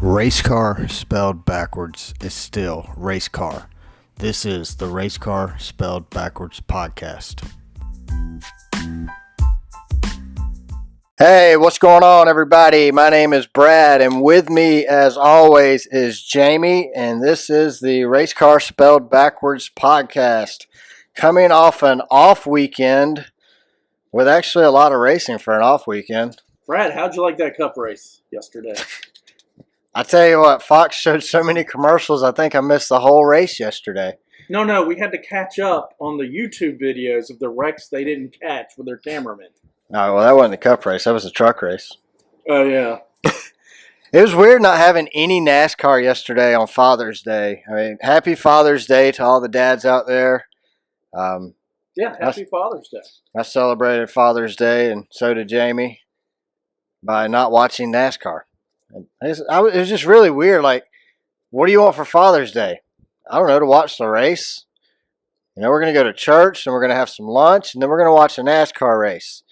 Race car spelled backwards is still race car. This is the Race Car Spelled Backwards podcast. Hey, what's going on, everybody? My name is Brad, and with me, as always, is Jamie, and this is the Race Car Spelled Backwards podcast. Coming off an off weekend with actually a lot of racing for an off weekend. Brad, how'd you like that cup race yesterday? I tell you what, Fox showed so many commercials, I think I missed the whole race yesterday. No, we had to catch up on the YouTube videos of the wrecks they didn't catch with their cameramen. Oh, well, that wasn't the cup race. That was the truck race. Oh, yeah. It was weird not having any NASCAR yesterday on Father's Day. I mean, happy Father's Day to all the dads out there. Happy Father's Day. I celebrated Father's Day, and so did Jamie, by not watching NASCAR. It was just really weird. Like, what do you want for Father's Day? I don't know, to watch the race. You know, we're going to go to church, and we're going to have some lunch, and then we're going to watch a NASCAR race.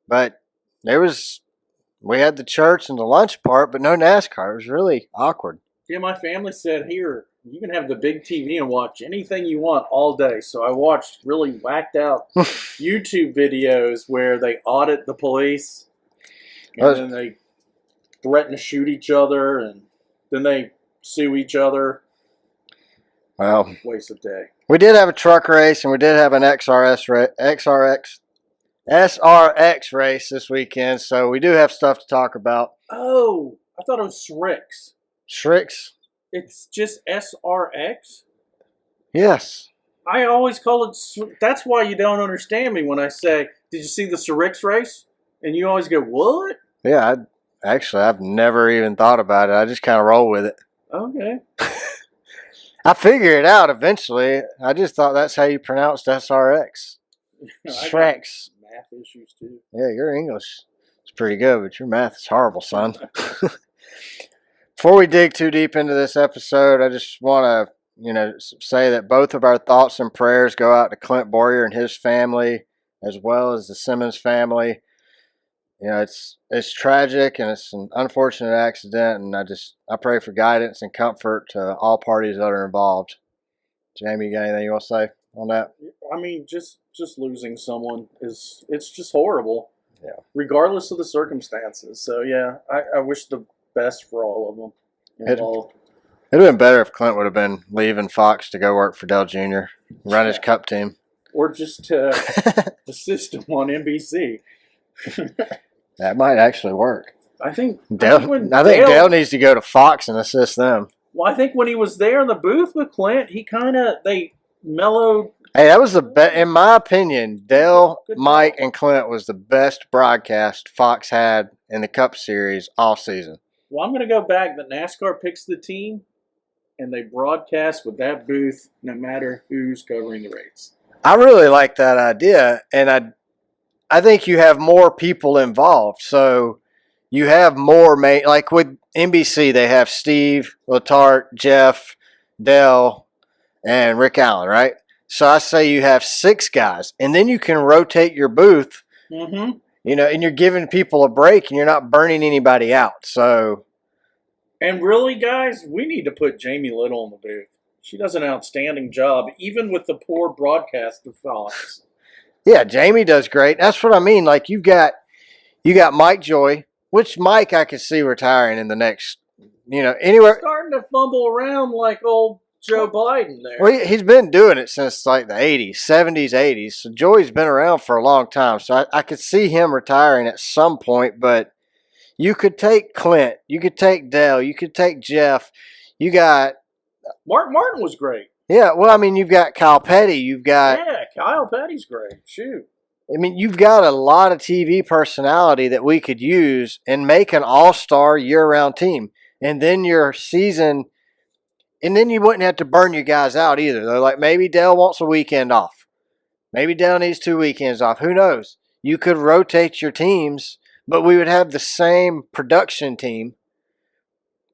But we had the church and the lunch part, but no NASCAR. It was really awkward. Yeah, my family said, here, you can have the big TV and watch anything you want all day. So I watched really whacked out YouTube videos where they audit the police, and then they threaten to shoot each other, and then they sue each other. Well, waste of day. We did have a truck race, and we did have an SRX race this weekend, so we do have stuff to talk about. Oh, I thought it was SRX. SRX? It's just SRX? Yes. I always call it, that's why you don't understand me when I say, did you see the SRX race? And you always go, what? Yeah, I've never even thought about it. I just kind of roll with it. Okay. I figure it out eventually. I just thought that's how you pronounced SRX. SRX. Math issues too. Yeah, your English is pretty good, but your math is horrible, son. Before we dig too deep into this episode, I just want to, say that both of our thoughts and prayers go out to Clint Boyer and his family, as well as the Simmons family. You know, it's tragic and it's an unfortunate accident, and I pray for guidance and comfort to all parties that are involved. Jamie, you got anything you want to say on that? I mean, just losing someone it's just horrible. Yeah. Regardless of the circumstances. So yeah, I wish the best for all of them involved. It'd have been better if Clint would have been leaving Fox to go work for Dale Jr., run his cup team. Or just assist him on NBC. That might actually work. I think Dale needs to go to Fox and assist them. Well, I think when he was there in the booth with Clint, they mellowed. Hey, that was the best, in my opinion. Dale, Mike, and Clint was the best broadcast Fox had in the Cup Series all season. Well, I'm going to go back. The NASCAR picks the team, and they broadcast with that booth no matter who's covering the race. I really like that idea, and I think you have more people involved. So you have more, like with NBC, they have Steve, Letarte, Jeff, Dale, and Rick Allen, right? So I say you have 6 guys, and then you can rotate your booth, mm-hmm. And you're giving people a break, and you're not burning anybody out. So, and really, guys, we need to put Jamie Little in the booth. She does an outstanding job, even with the poor broadcast of Fox. Yeah, Jamie does great. That's what I mean. Like you got Mike Joy, which Mike I could see retiring in the next, anywhere. He's starting to fumble around like old Joe Biden there. Well, he's been doing it since like the 80s, 70s, 80s. So Joey's been around for a long time. So I could see him retiring at some point. But you could take Clint, you could take Dale, you could take Jeff. You got Mark Martin was great. Yeah, well, I mean, you've got Kyle Petty. Yeah, Kyle Petty's great. Shoot. I mean, you've got a lot of TV personality that we could use and make an all-star year-round team. And then your season, and then you wouldn't have to burn your guys out either. They're like, maybe Dale wants a weekend off. Maybe Dale needs 2 weekends off. Who knows? You could rotate your teams, but we would have the same production team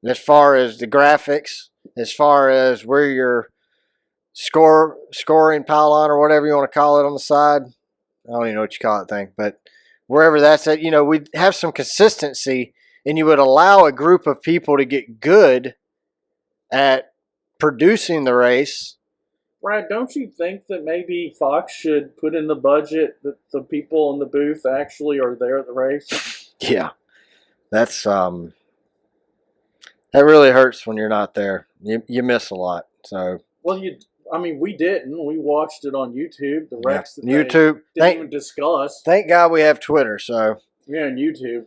as far as the graphics, as far as where your scoring pylon or whatever you want to call it on the side. I don't even know what you call it thing, but wherever that's at, we'd have some consistency and you would allow a group of people to get good at producing the race. Brad, don't you think that maybe Fox should put in the budget that the people in the booth actually are there at the race? Yeah, that's that really hurts when you're not there. You miss a lot. So Well, we didn't. We watched it on YouTube. The wrecks that YouTube they didn't even discuss. Thank God we have Twitter. So yeah, on YouTube.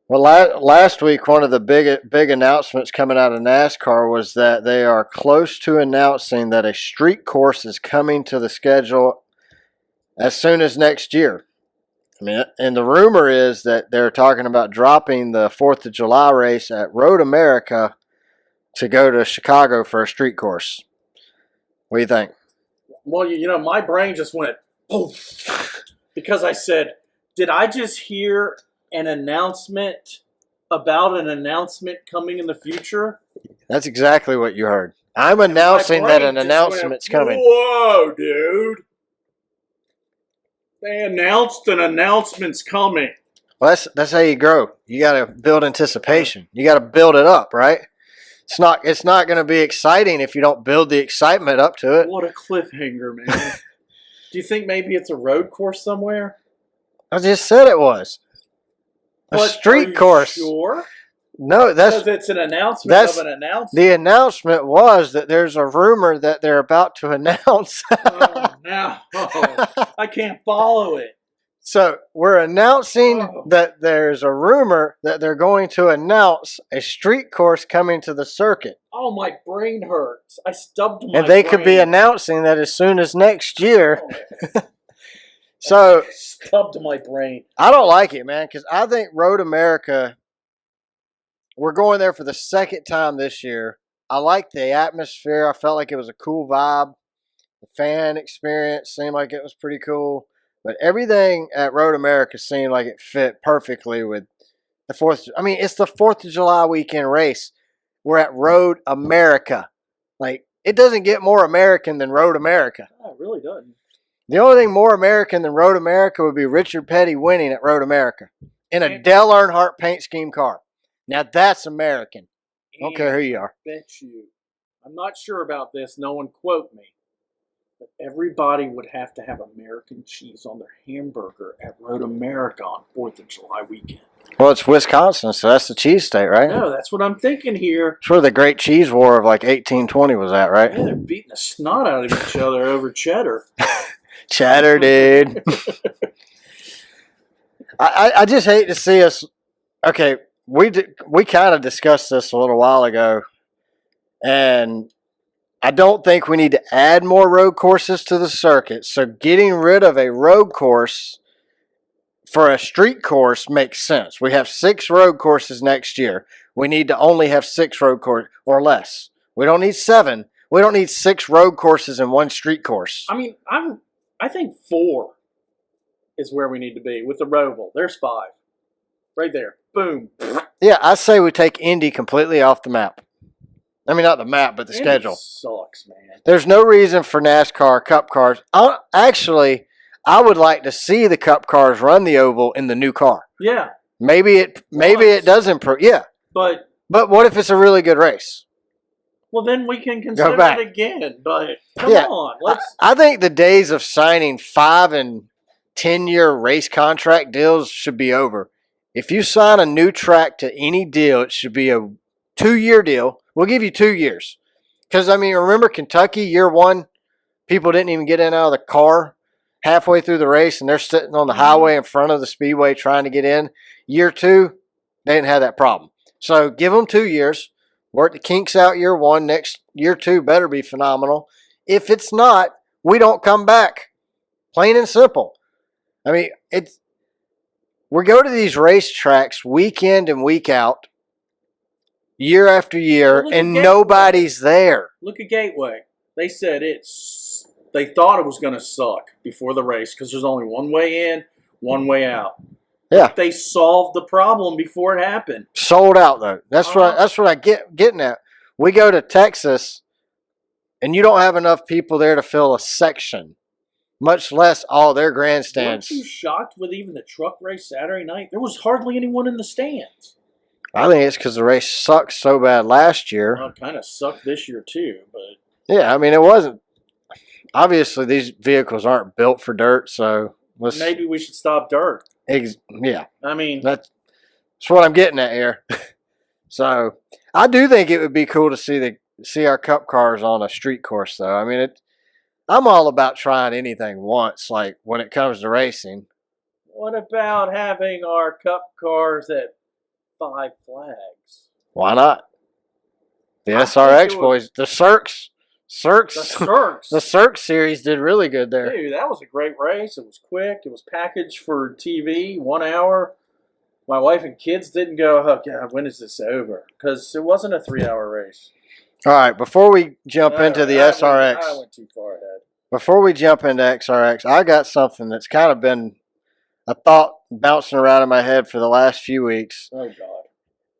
Well, last week, one of the big announcements coming out of NASCAR was that they are close to announcing that a street course is coming to the schedule as soon as next year. I mean, and the rumor is that they're talking about dropping the 4th of July race at Road America to go to Chicago for a street course. What do you think? Well, my brain just went poof because I said, did I just hear an announcement about an announcement coming in the future? That's exactly what you heard. I'm announcing that an announcement's coming. Whoa, dude. They announced an announcement's coming. Well, that's how you grow. You got to build anticipation. You got to build it up, right? It's not going to be exciting if you don't build the excitement up to it. What a cliffhanger, man. Do you think maybe it's a road course somewhere? I just said it was. A street course. Sure? No, because it's an announcement of an announcement. The announcement was that there's a rumor that they're about to announce. I can't follow it. So we're announcing that there's a rumor that they're going to announce a street course coming to the circuit. Oh, my brain hurts. I stubbed my brain. And they could be announcing that as soon as next year. So stubbed my brain. I don't like it, man, because I think Road America, we're going there for the second time this year. I like the atmosphere. I felt like it was a cool vibe. The fan experience seemed like it was pretty cool. But everything at Road America seemed like it fit perfectly with the 4th. I mean, it's the 4th of July weekend race. We're at Road America. Like, it doesn't get more American than Road America. Oh, it really doesn't. The only thing more American than Road America would be Richard Petty winning at Road America in a Dale Earnhardt paint scheme car. Now that's American. I don't care who you are. Bet you. I'm not sure about this. No one quote me. But everybody would have to have American cheese on their hamburger at Road America on 4th of July weekend. Well, it's Wisconsin, so that's the cheese state, right? No, that's what I'm thinking here. It's where the Great Cheese War of like 1820 was at, right? Yeah, they're beating the snot out of each other over cheddar. Cheddar, dude. I just hate to see us. Okay, we kind of discussed this a little while ago, and I don't think we need to add more road courses to the circuit. So getting rid of a road course for a street course makes sense. We have 6 road courses next year. We need to only have 6 road courses or less. We don't need 7. We don't need 6 road courses and 1 street course. I mean, I think 4 is where we need to be with the Roval. There's 5. Right there. Boom. Yeah, I say we take Indy completely off the map. I mean, not the map, but the Indy schedule. Sucks, man. There's no reason for NASCAR Cup cars. I would like to see the Cup cars run the oval in the new car. Yeah. Maybe it does improve. Yeah. But what if it's a really good race? Well, then we can consider it again. But come on, I think the days of signing 5 and 10-year race contract deals should be over. If you sign a new track to any deal, it should be a 2-year deal. We'll give you 2 years. Because, I mean, remember Kentucky, year 1, people didn't even get in out of the car halfway through the race, and they're sitting on the highway in front of the speedway trying to get in. Year 2, they didn't have that problem. So give them 2 years. Work the kinks out year 1. Next year 2 better be phenomenal. If it's not, we don't come back. Plain and simple. I mean, we go to these racetracks week in and week out, year after year, and nobody's there. Look at Gateway. They said they thought it was going to suck before the race because there's only one way in, one way out. Yeah, they solved the problem before it happened. Sold out though. That's what I getting at. We go to Texas, and you don't have enough people there to fill a section, much less all their grandstands. Weren't you shocked with even the truck race Saturday night? There was hardly anyone in the stands. I think it's because the race sucked so bad last year. Well, it kind of sucked this year too, but Yeah, I mean, it wasn't. Obviously, these vehicles aren't built for dirt, so maybe we should stop dirt. Yeah, I mean, that's what I'm getting at here. So I do think it would be cool to see our Cup cars on a street course, though. I mean, I'm all about trying anything once, like when it comes to racing. what about having our Cup cars at Five Flags? Why not? The I SRX think it would- boys, the Cirques, The Cirques. the Cirque series did really good there. Dude, that was a great race. It was quick. It was packaged for TV, 1 hour. My wife and kids didn't go, oh, God, when is this over? Because it wasn't a 3-hour race. All right, before we jump into the SRX, I went too far ahead. before we jump into XRX, I got something that's kind of been a thought bouncing around in my head for the last few weeks. Oh, God.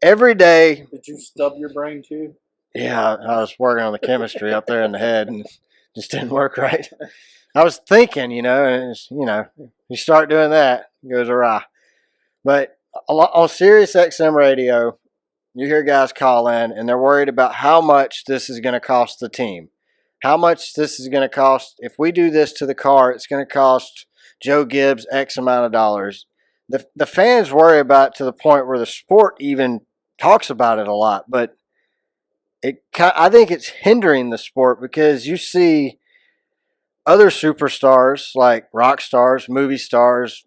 Every day. Did you stub your brain, too? Yeah, I was working on the chemistry up there in the head and it just didn't work right. I was thinking, and it's, you start doing that, it goes awry. But on Sirius XM radio, you hear guys call in and they're worried about how much this is going to cost the team. How much this is going to cost. If we do this to the car, it's going to cost Joe Gibbs X amount of dollars. The fans worry about it to the point where the sport even talks about it a lot, but I think it's hindering the sport because you see other superstars like rock stars, movie stars,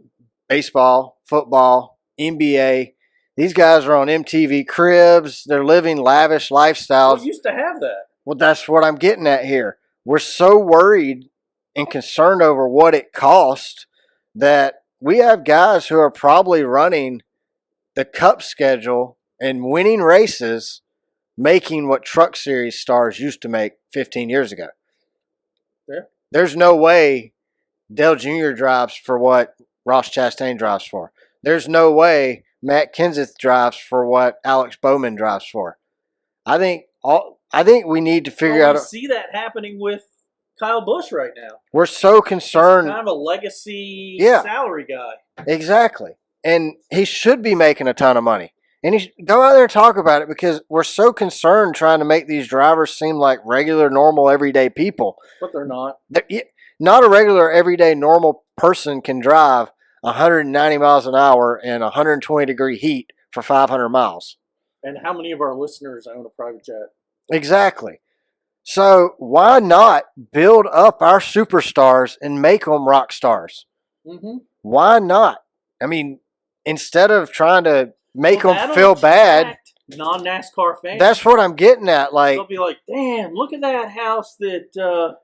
baseball, football, NBA. These guys are on MTV Cribs. They're living lavish lifestyles. We used to have that. Well, that's what I'm getting at here. We're so worried and concerned over what it costs that we have guys who are probably running the Cup schedule and winning races making what Truck Series stars used to make 15 years ago. Yeah. There's no way Dale Jr. drives for what Ross Chastain drives for. There's no way Matt Kenseth drives for what Alex Bowman drives for. I think we need to figure out. We see that happening with Kyle Busch right now. We're so concerned. He's kind of a legacy salary guy. Exactly. And he should be making a ton of money. And he should go out there and talk about it because we're so concerned trying to make these drivers seem like regular, normal, everyday people. But they're not. Not a regular, everyday, normal person can drive 190 miles an hour in 120-degree heat for 500 miles. And how many of our listeners own a private jet? Exactly. So why not build up our superstars and make them rock stars? Mm-hmm. Why not? I mean, instead of trying to make them feel bad. Non-NASCAR fans. That's what I'm getting at. Like, they'll be like, damn, look at that house that,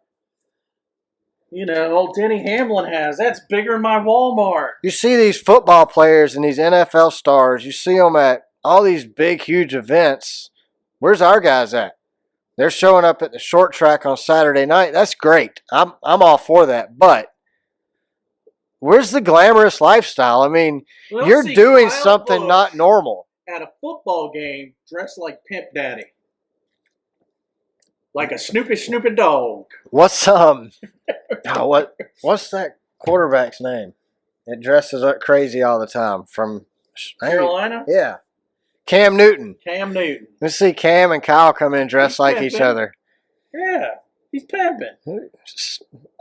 old Denny Hamlin has. That's bigger than my Walmart. You see these football players and these NFL stars. You see them at all these big, huge events. Where's our guys at? They're showing up at the short track on Saturday night. That's great. I'm all for that. But where's the glamorous lifestyle? I mean, you're doing something not normal. At a football game, dressed like Pimp Daddy. Like a snoopy dog. What's what's that quarterback's name? It dresses up crazy all the time from Carolina? Yeah. Cam Newton. Let's see Cam and Kyle come in dressed like each other. Yeah. He's pimping.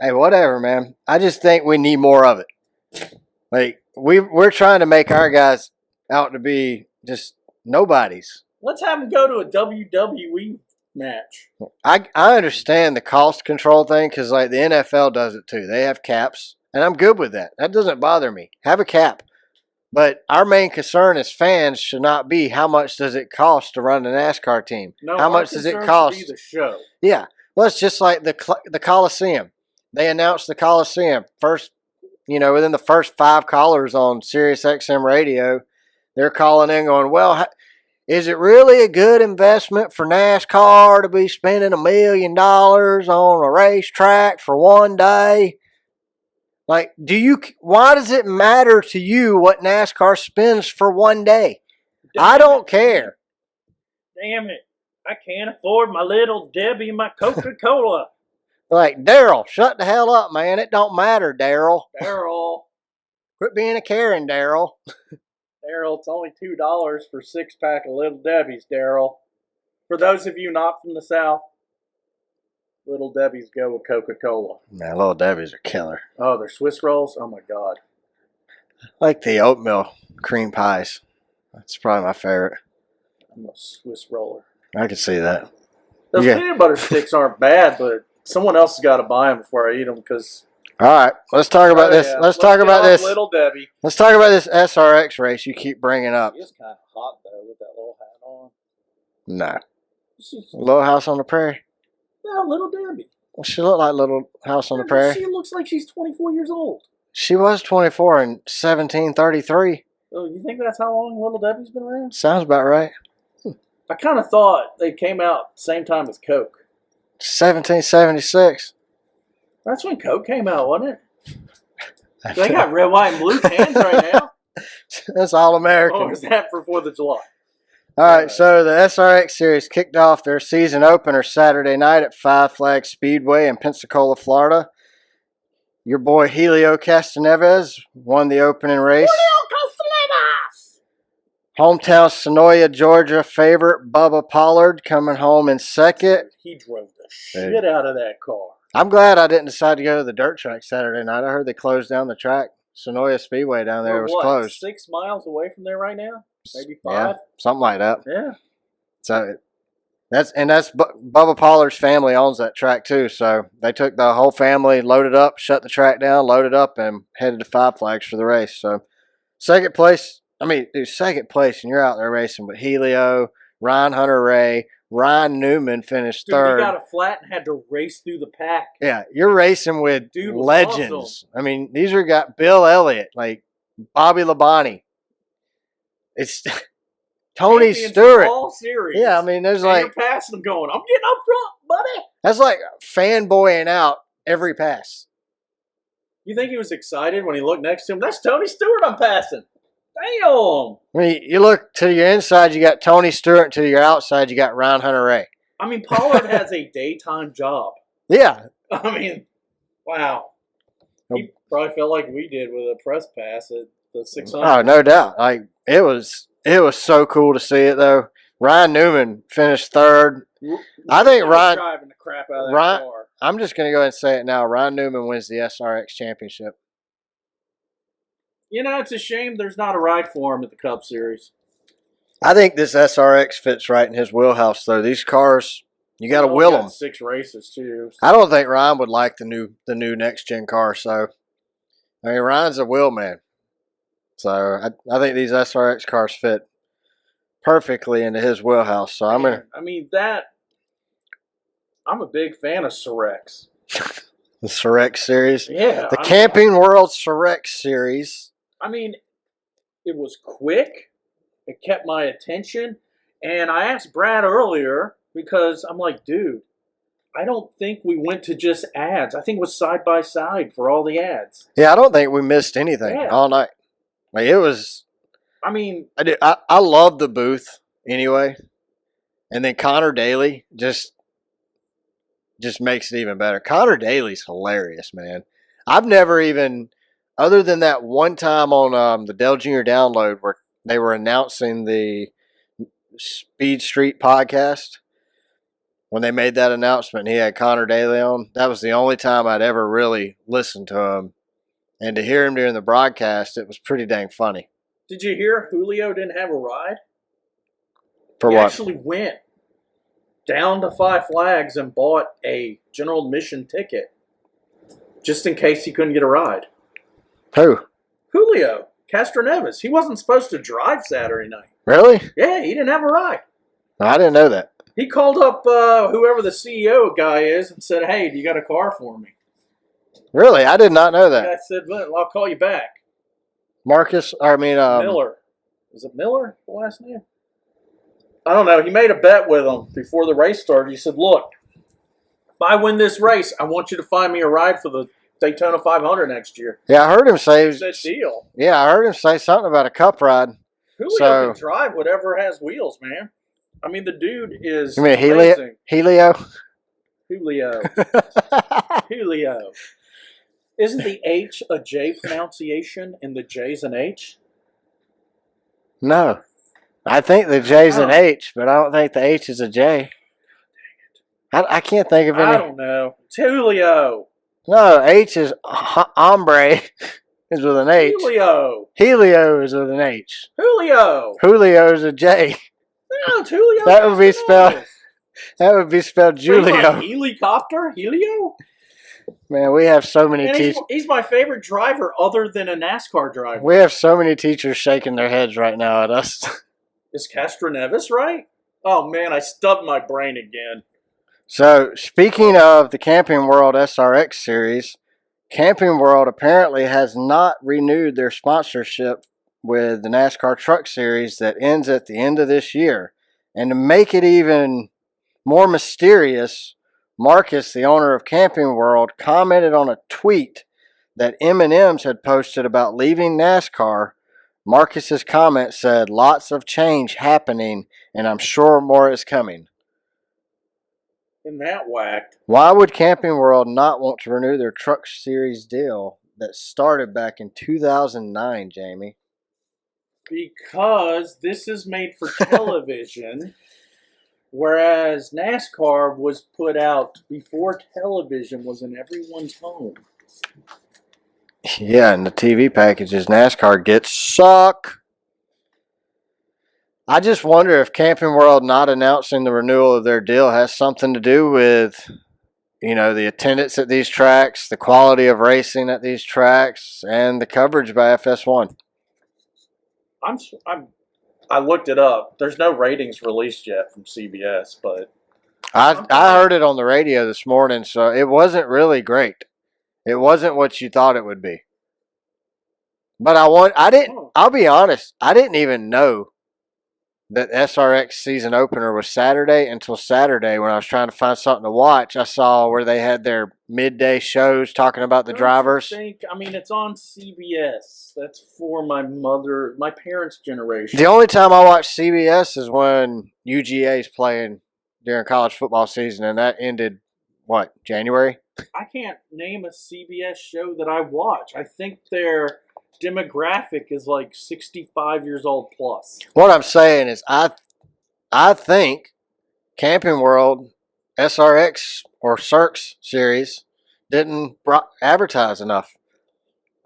Hey, whatever, man. I just think we need more of it. Like, we're trying to make our guys out to be just nobodies. Let's have them go to a WWE match. I understand the cost control thing because, like, the NFL does it too. They have caps, and I'm good with that. That doesn't bother me. Have a cap. But our main concern as fans should not be how much does it cost to run a NASCAR team. No, how much does it cost? Should be the show. Yeah. Well, it's just like the Coliseum. They announced the Coliseum first, within the first 5 callers on Sirius XM radio, they're calling in going, well, is it really a good investment for NASCAR to be spending $1 million on a racetrack for one day? Like, why does it matter to you what NASCAR spends for one day? I don't care. Damn it. I can't afford my little Debbie and my Coca-Cola. Like, Daryl, shut the hell up, man. It don't matter, Daryl. Daryl. Quit being a Karen, Daryl. Daryl, it's only $2 for 6-pack of Little Debbie's, Daryl. For those of you not from the South, Little Debbie's go with Coca-Cola. Man, Little Debbie's are killer. Oh, they're Swiss rolls? Oh, my God. I like the oatmeal cream pies. That's probably my favorite. I'm a Swiss roller. I can see that. Those Yeah. peanut butter sticks aren't bad, but someone else has got to buy them before I eat them because... All right, let's talk about this. Yeah. Let's talk get about off this. Little Debbie. Let's talk about this SRX race you keep bringing up. She is kind of hot, though, with that little hat on. No. She's, Little House on the Prairie. no, Little Debbie. Well, she looked like Little House on the Prairie. She looks like she's 24 years old. She was 24 in 1733. Oh, you think that's how long Little Debbie's been around? Sounds about right. I kind of thought they came out same time as Coke. 1776. That's when Coke came out, wasn't it? They got red, white, and blue cans right now. That's all American. Or is that for 4th of July? All right, so the SRX series kicked off their season opener Saturday night at Five Flags Speedway in Pensacola, Florida. Your boy Helio Castroneves won the opening race. Hometown Sonoya, Georgia favorite Bubba Pollard coming home in second. He drove the shit out of that car. I'm glad I didn't decide to go to the dirt track Saturday night. I heard they closed down the track. Sonoya Speedway down there was closed. 6 miles away from there right now? Maybe 5? Yeah, something like that. Yeah. So that's Bubba Pollard's family owns that track too. So they took the whole family, loaded up, shut the track down, loaded up, and headed to Five Flags for the race. So second place, and you're out there racing with Helio, Ryan Hunter-Ray, Ryan Newman finished third. He got a flat and had to race through the pack. Yeah, you're racing with legends. Awesome. I mean, these are got Bill Elliott, like Bobby Labonte. It's Tony Stewart. All series. Yeah, I mean, there's and like you're passing them going, I'm getting up front, buddy. that's like fanboying out every pass. You think he was excited when he looked next to him? That's Tony Stewart I'm passing. Damn. I mean, you look to your inside, you got Tony Stewart. To your outside, you got Ryan Hunter-Ray. I mean, Pollard has a daytime job. Yeah. I mean, wow. He probably felt like we did with a press pass at the 600. Oh, no doubt. Like it was so cool to see it though. Ryan Newman finished third. I think Ryan driving the crap out of that car. I'm just going to go ahead and say it now. Ryan Newman wins the SRX championship. You know, it's a shame there's not a ride for him at the Cup Series. I think this SRX fits right in his wheelhouse, though. These cars, you got to will them. 6 races too. I don't think Ryan would like the new next gen car. So, I mean, Ryan's a wheel man. So I think these SRX cars fit perfectly into his wheelhouse. So I'm a big fan of SRX. the SRX series. Yeah, The Camping World SRX series. I mean, it was quick. It kept my attention. And I asked Brad earlier because I'm like, dude, I don't think we went to just ads. I think it was side by side for all the ads. Yeah, I don't think we missed anything all night. Like it was. I mean, I love the booth anyway, and then Connor Daly just makes it even better. Connor Daly's hilarious, man. I've never even, other than that one time on the Dell Jr. Download where they were announcing the Speed Street podcast, when they made that announcement, he had Connor Daly on. That was the only time I'd ever really listened to him. And to hear him during the broadcast, it was pretty dang funny. Did you hear Julio didn't have a ride? For he what? Actually went down to Five Flags and bought a general admission ticket just in case he couldn't get a ride. Who? Julio Castroneves. He wasn't supposed to drive Saturday night. Really? Yeah, he didn't have a ride. No, I didn't know that. He called up whoever the CEO guy is and said, hey, do you got a car for me? Really? I did not know that. I said, well, I'll call you back. Miller. Is it Miller, the last name? I don't know. He made a bet with him before the race started. He said, look, if I win this race, I want you to find me a ride for the Daytona 500 next year. Yeah, I heard him say. He said, deal. Yeah, I heard him say something about a cup ride. Julio can drive whatever has wheels, man. I mean, the dude is. You mean amazing. Helio? Julio. Isn't the H a J pronunciation and the J's an H? No. I think the J's an H, but I don't think the H is a J. I can't think of any. I don't know. It's Julio. No, H is hombre is with an H. Julio. Helio is with an H. Julio. Julio is a J. No, it's Julio. That would be spelled. That would be spelled Julio. Like helicopter? Helio? Man, we have so many teachers. He's my favorite driver other than a NASCAR driver. We have so many teachers shaking their heads right now at us. Is Castroneves right? Oh, man, I stubbed my brain again. So, speaking of the Camping World SRX series, Camping World apparently has not renewed their sponsorship with the NASCAR Truck Series that ends at the end of this year. And to make it even more mysterious, Marcus, the owner of Camping World, commented on a tweet that M&M's had posted about leaving NASCAR. Marcus's comment said, "Lots of change happening, and I'm sure more is coming." Isn't that whacked? Why would Camping World not want to renew their Truck Series deal that started back in 2009, Jamie? Because this is made for television, whereas NASCAR was put out before television was in everyone's home. Yeah, and the TV packages NASCAR gets suck. I just wonder if Camping World not announcing the renewal of their deal has something to do with, the attendance at these tracks, the quality of racing at these tracks, and the coverage by FS1. I looked it up. There's no ratings released yet from CBS, but I heard it on the radio this morning, so it wasn't really great. It wasn't what you thought it would be. But I'll be honest, I didn't even know that SRX season opener was Saturday until Saturday when I was trying to find something to watch. I saw where they had their midday shows talking about the drivers. It's on CBS. That's for my parents' generation. The only time I watch CBS is when UGA is playing during college football season, and that ended, January? I can't name a CBS show that I watch. I think their demographic is like 65 years old plus. What I'm saying is I think Camping World SRX or SRX series didn't advertise enough.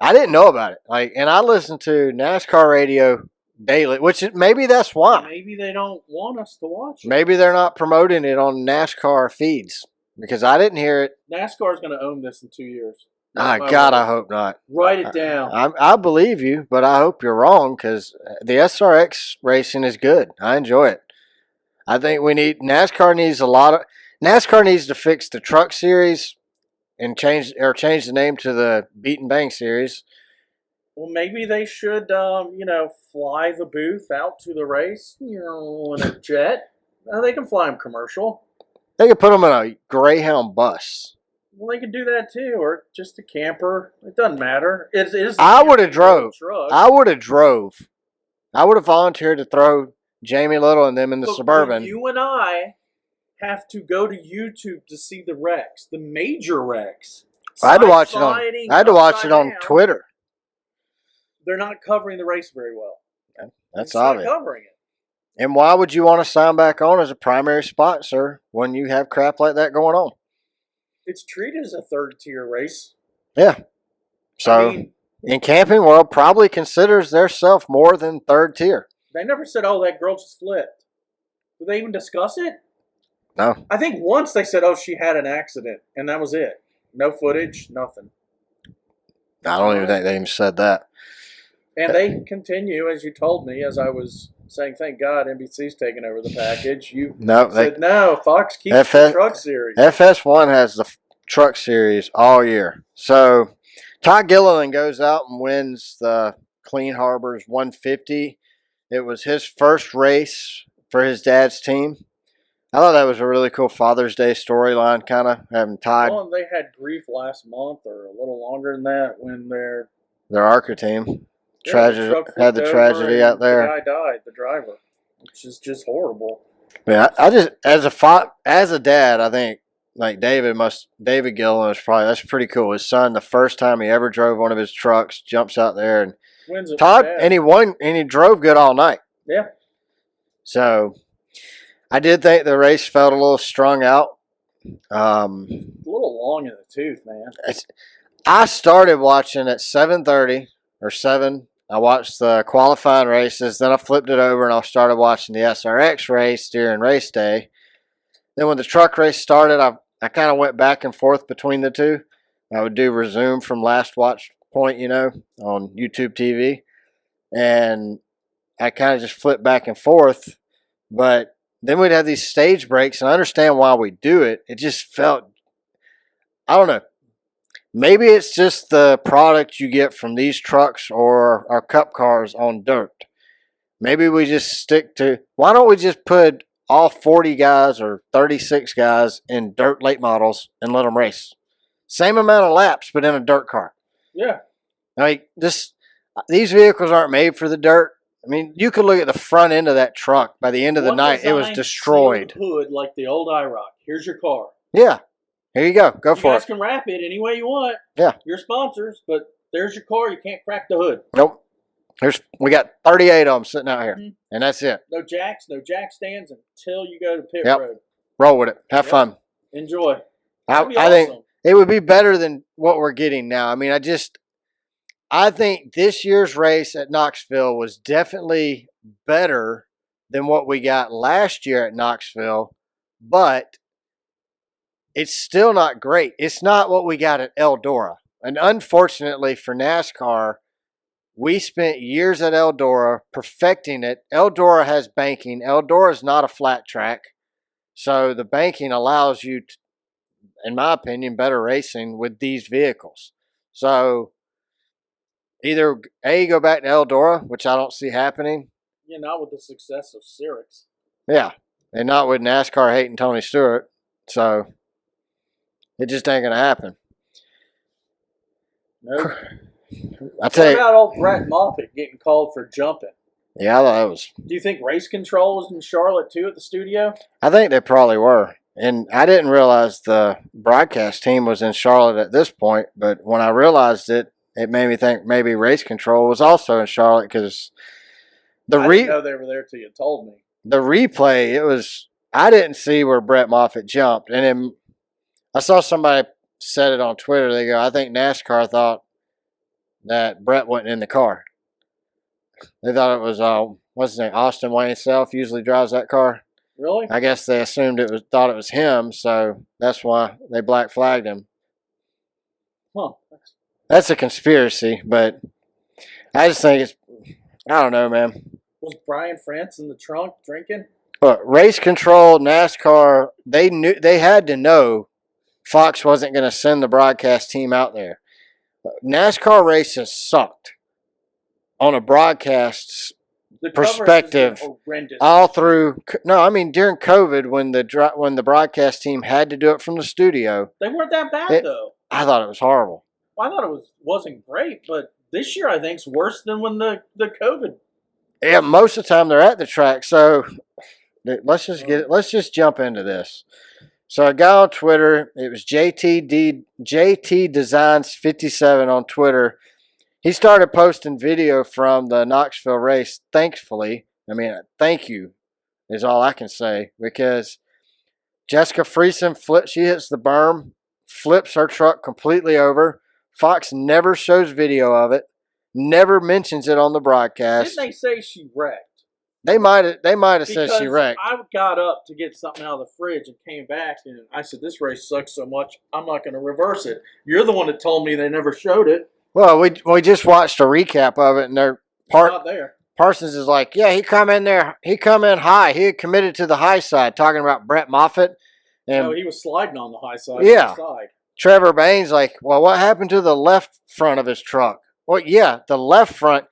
I didn't know about it. And I listen to NASCAR radio daily, maybe that's why. Maybe they don't want us to watch it. Maybe they're not promoting it on NASCAR feeds because I didn't hear it. NASCAR is going to own this in 2 years. God, I hope not. Write it down. I believe you, but I hope you're wrong because the SRX racing is good. I enjoy it. I think NASCAR needs to fix the Truck Series and change the name to the Beat and Bang Series. Well, maybe they should, fly the booth out to the race, in a jet. They can fly them commercial. They could put them in a Greyhound bus. Well, they could do that too, or just a camper. It doesn't matter. It is. I would have drove. I would have volunteered to throw Jamie Little and them in the Suburban. You and I have to go to YouTube to see the wrecks, the major wrecks. I had to watch it on Twitter. They're not covering the race very well. That's obvious. Not covering it. And why would you want to sign back on as a primary sponsor when you have crap like that going on? It's treated as a third-tier race. Yeah. So, and Camping World probably considers theirself more than third tier. They never said, "Oh, that girl just flipped." Did they even discuss it? No. I think once they said, "Oh, she had an accident," and that was it. No footage, nothing. I don't even think they even said that. And they continue, as you told me, as I was saying, thank God NBC's taking over the package. No, Fox keeps the Truck Series. FS1 has the Truck Series all year. So, Todd Gilliland goes out and wins the Clean Harbors 150. It was his first race for his dad's team. I thought that was a really cool Father's Day storyline, kind of having Todd. Well, they had grief last month, or a little longer than that, when their ARCA team had the tragedy out there. The guy died, the driver, which is just horrible. Yeah, I just as a dad, I think like David Gilliland that's pretty cool. His son, the first time he ever drove one of his trucks, jumps out there and Wins it Todd, bad. and he won, and he drove good all night. Yeah. So I did think the race felt a little strung out. A little long in the tooth, man. I started watching at 7:30 or 7. I watched the qualifying races. Then I flipped it over and I started watching the SRX race during race day. Then when the truck race started, I kind of went back and forth between the two. I would do resume from last watch point, on YouTube TV. And I kind of just flipped back and forth. But then we'd have these stage breaks, and I understand why we do it. It just felt, I don't know. Maybe it's just the product you get from these trucks or our cup cars on dirt. Maybe we just stick to, why don't we just put all 40 guys or 36 guys in dirt late models and let them race? Same amount of laps, but in a dirt car. Yeah. Like, these vehicles aren't made for the dirt. I mean, you could look at the front end of that truck. By the end of the night, it was destroyed. Hood like the old IROC. Here's your car. Yeah. Here you go. Go for it. You guys can wrap it any way you want. Yeah. You're sponsors, but there's your car. You can't crack the hood. Nope. We got 38 of them sitting out here, and that's it. No jacks, no jack stands until you go to pit Yep. road. Roll with it. Have fun. Enjoy. I think it would be better than what we're getting now. I mean, I think this year's race at Knoxville was definitely better than what we got last year at Knoxville, but it's still not great. It's not what we got at Eldora. And unfortunately for NASCAR, we spent years at Eldora perfecting it. Eldora has banking. Eldora is not a flat track. So the banking allows you, in my opinion, better racing with these vehicles. So either A, go back to Eldora, which I don't see happening. Yeah, not with the success of SRX. Yeah, and not with NASCAR hating Tony Stewart. So it just ain't going to happen. Nope. I tell What you, about old Brett Moffitt getting called for jumping? yeah, I thought it was. Do you think race control was in Charlotte too at the studio? I think they probably were. And I didn't realize the broadcast team was in Charlotte at this point. But when I realized it, it made me think maybe race control was also in Charlotte because I didn't know they were there till you told me. The replay, I didn't see where Brett Moffitt jumped. And then I saw somebody said it on Twitter. They go, I think NASCAR thought that Brett wasn't in the car. They thought it was, what's his name, Austin Wayne Self usually drives that car. Really? I guess they assumed thought it was him, so that's why they black flagged him. Huh. That's a conspiracy, but I just think I don't know, man. Was Brian France in the trunk drinking? But race control, NASCAR, they had to know Fox wasn't going to send the broadcast team out there. NASCAR races sucked on a broadcast perspective all through. No, I mean during COVID when the broadcast team had to do it from the studio. They weren't that bad though. I thought it was horrible. Well, I thought it wasn't great, but this year I think is worse than when the COVID. Yeah, most of the time they're at the track. So let's just jump into this. So a guy on Twitter, it was JT Designs 57 on Twitter. He started posting video from the Knoxville race. Thankfully, I mean, thank you is all I can say because Jessica Friesen she hits the berm, flips her truck completely over. Fox never shows video of it, never mentions it on the broadcast. Didn't they say she wrecked? They might have said she wrecked. I got up to get something out of the fridge and came back, and I said, this race sucks so much, I'm not going to reverse it. You're the one that told me they never showed it. Well, we just watched a recap of it, and not there. Parsons is like, yeah, he come in there, he come in high. He had committed to the high side, talking about Brett Moffitt. And no, he was sliding on the high side. Yeah. Trevor Bain's like, well, what happened to the left front of his truck? Well, yeah, the left front.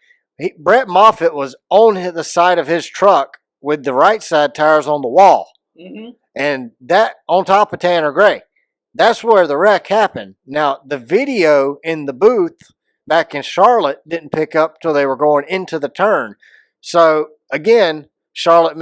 Brett Moffitt was on the side of his truck with the right side tires on the wall. Mm-hmm. And that on top of Tanner Gray. That's where the wreck happened. Now, the video in the booth back in Charlotte didn't pick up till they were going into the turn. So, again, Charlotte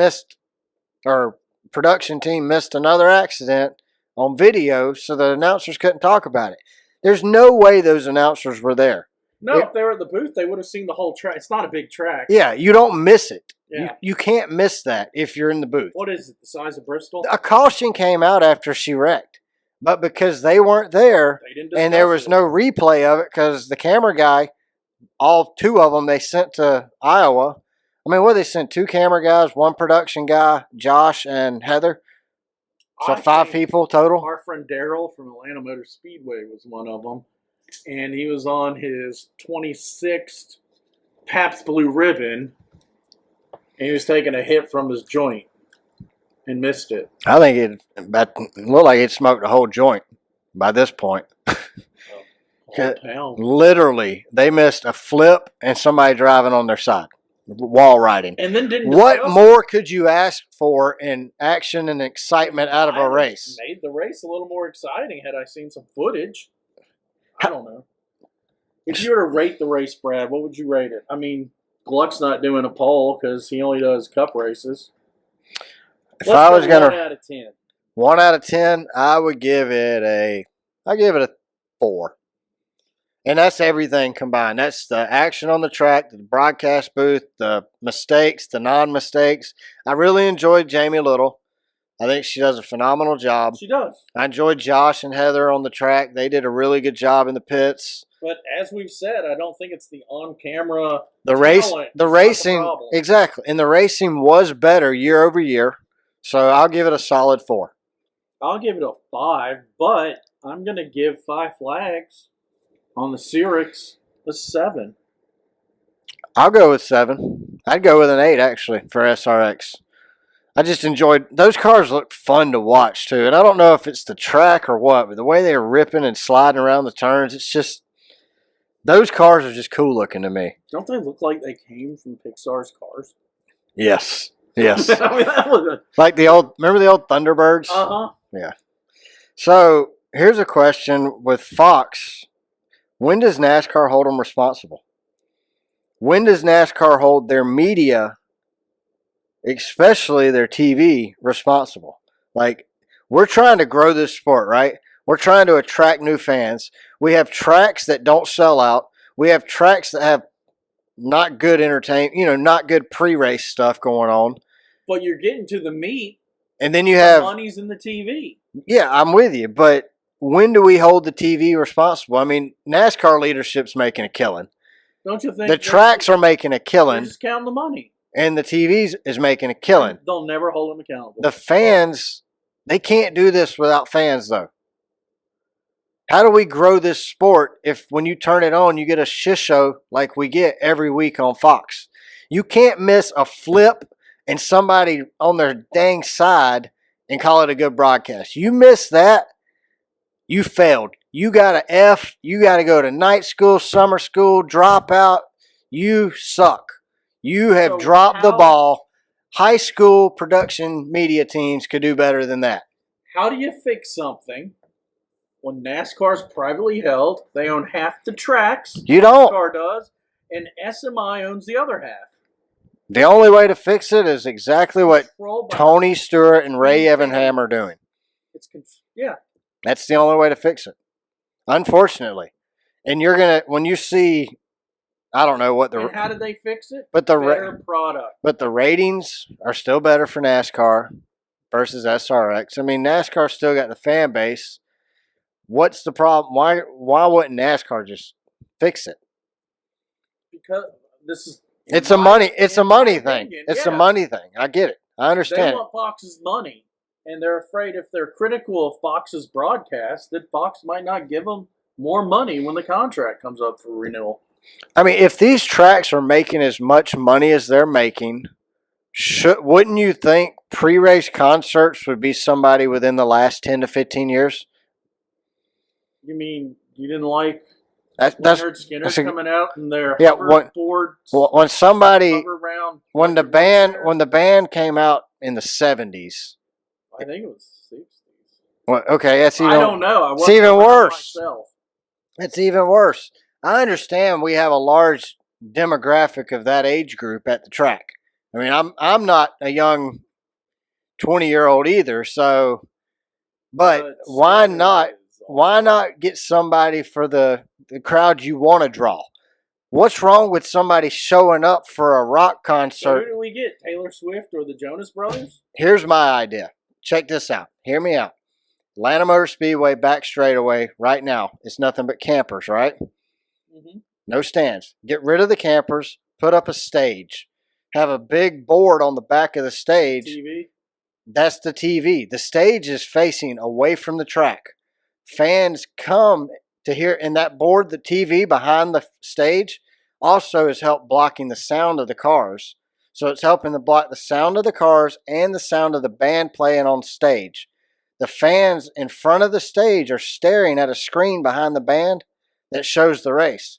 production team missed another accident on video, so the announcers couldn't talk about it. There's no way those announcers were there. No, if they were at the booth, they would have seen the whole track. It's not a big track. Yeah, you don't miss it. Yeah. You can't miss that if you're in the booth. What is it, the size of Bristol? A caution came out after she wrecked, but because they weren't there They didn't and there was discuss it. no replay of it because the camera guy, all two of them, they sent to Iowa. I mean, what they sent? Two camera guys, one production guy, Josh and Heather. So I 5 think people total. Our friend Daryl from Atlanta Motor Speedway was one of them, and he was on his 26th Pabst Blue Ribbon, and he was taking a hit from his joint and missed it. I think it looked like it smoked a whole joint by this point. Whole pound. Literally, they missed a flip and somebody driving on their side, wall riding. And then didn't What discuss more could you ask for in action and excitement out of a race? Made the race a little more exciting had I seen some footage. I don't know. If you were to rate the race, Brad, what would you rate it? I mean, Gluck's not doing a poll because he only does cup races. If I was gonna 1 out of 10. 1 out of 10, I would give it a 4. And that's everything combined. That's the action on the track, the broadcast booth, the mistakes, the non-mistakes. I really enjoyed Jamie Little. I think she does a phenomenal job. She does. I enjoyed Josh and Heather on the track. They did a really good job in the pits. But as we've said, I don't think it's the on-camera The race, talent. the It's not racing, problem. exactly. And the racing was better year over year. So I'll give it a solid 4. I'll give it a 5, but I'm going to give 5 flags on the SRX a 7. I'll go with 7. I'd go with an 8 actually for SRX. I just enjoyed those cars. Look fun to watch too, and I don't know if it's the track or what, but the way they're ripping and sliding around the turns, it's just those cars are just cool looking to me. Don't they look like they came from Pixar's Cars? Yes, yes. I mean, that was Like remember the old Thunderbirds? uh-huh. Yeah. So here's a question with Fox. When does NASCAR hold them responsible? When does NASCAR hold their media, especially their TV, responsible? Like, we're trying to grow this sport, right? We're trying to attract new fans. We have tracks that don't sell out. We have tracks that have not good not good pre-race stuff going on. But you're getting to the meat. And then you The have money's in the TV. Yeah, I'm with you, but when do we hold the TV responsible? I mean, NASCAR leadership's making a killing. Don't you think? The tracks are making a They're killing, just counting the money. and the TVs is making a killing. They'll never hold them accountable. The fans, they can't do this without fans, though. How do we grow this sport if when you turn it on, you get a shit show like we get every week on Fox? You can't miss a flip and somebody on their dang side and call it a good broadcast. You miss that, you failed. You got an F. You got to go to night school, summer school, drop out. You suck. You have So dropped the ball. High school production media teams could do better than that. How do you fix something when NASCAR's privately held? They own half the tracks. You don't. NASCAR does, and SMI owns the other half. The only way to fix it is exactly what Controlled by- Tony Stewart and Ray Evanham are doing. Yeah. That's the only way to fix it. Unfortunately. And you're going to, when you see, I don't know what And how did they fix it? but the Better product. but the ratings are still better for NASCAR versus SRX. I mean, NASCAR still got the fan base. What's the problem? Why wouldn't NASCAR just fix it? Because this is It's a money thing. opinion, It's yeah. a money thing. I get it. I They understand it. want Fox's money, and they're afraid if they're critical of Fox's broadcast, that Fox might not give them more money when the contract comes up for renewal. I mean, if these tracks are making as much money as they're making, wouldn't you think pre-race concerts would be somebody within the last 10 to 15 years? You mean you didn't like That's Leonard Skinner that's a- coming out in their Yeah, hoverboard, when somebody hover round? when the band came out in the 70s. I think it was 60s. Well, okay, that's even I don't know. I it's wasn't even around worse. myself. It's even worse. I understand we have a large demographic of that age group at the track. I mean, I'm not a young 20-year-old either, so but why Skinner not is why not get somebody for the crowd you want to draw? What's wrong with somebody showing up for a rock So concert? who do we get? Taylor Swift or the Jonas Brothers? Here's my idea. Check this out. Hear me out. Atlanta Motor Speedway back straightaway right now. It's nothing but campers, right? Mm-hmm. No stands. Get rid of the campers. Put up a stage. Have a big board on the back of the stage. TV. That's the TV. The stage is facing away from the track. Fans come to hear, and that board, the TV behind the stage, also has helped blocking the sound of the cars. So it's helping to block the sound of the cars and the sound of the band playing on stage. The fans in front of the stage are staring at a screen behind the band that shows the race.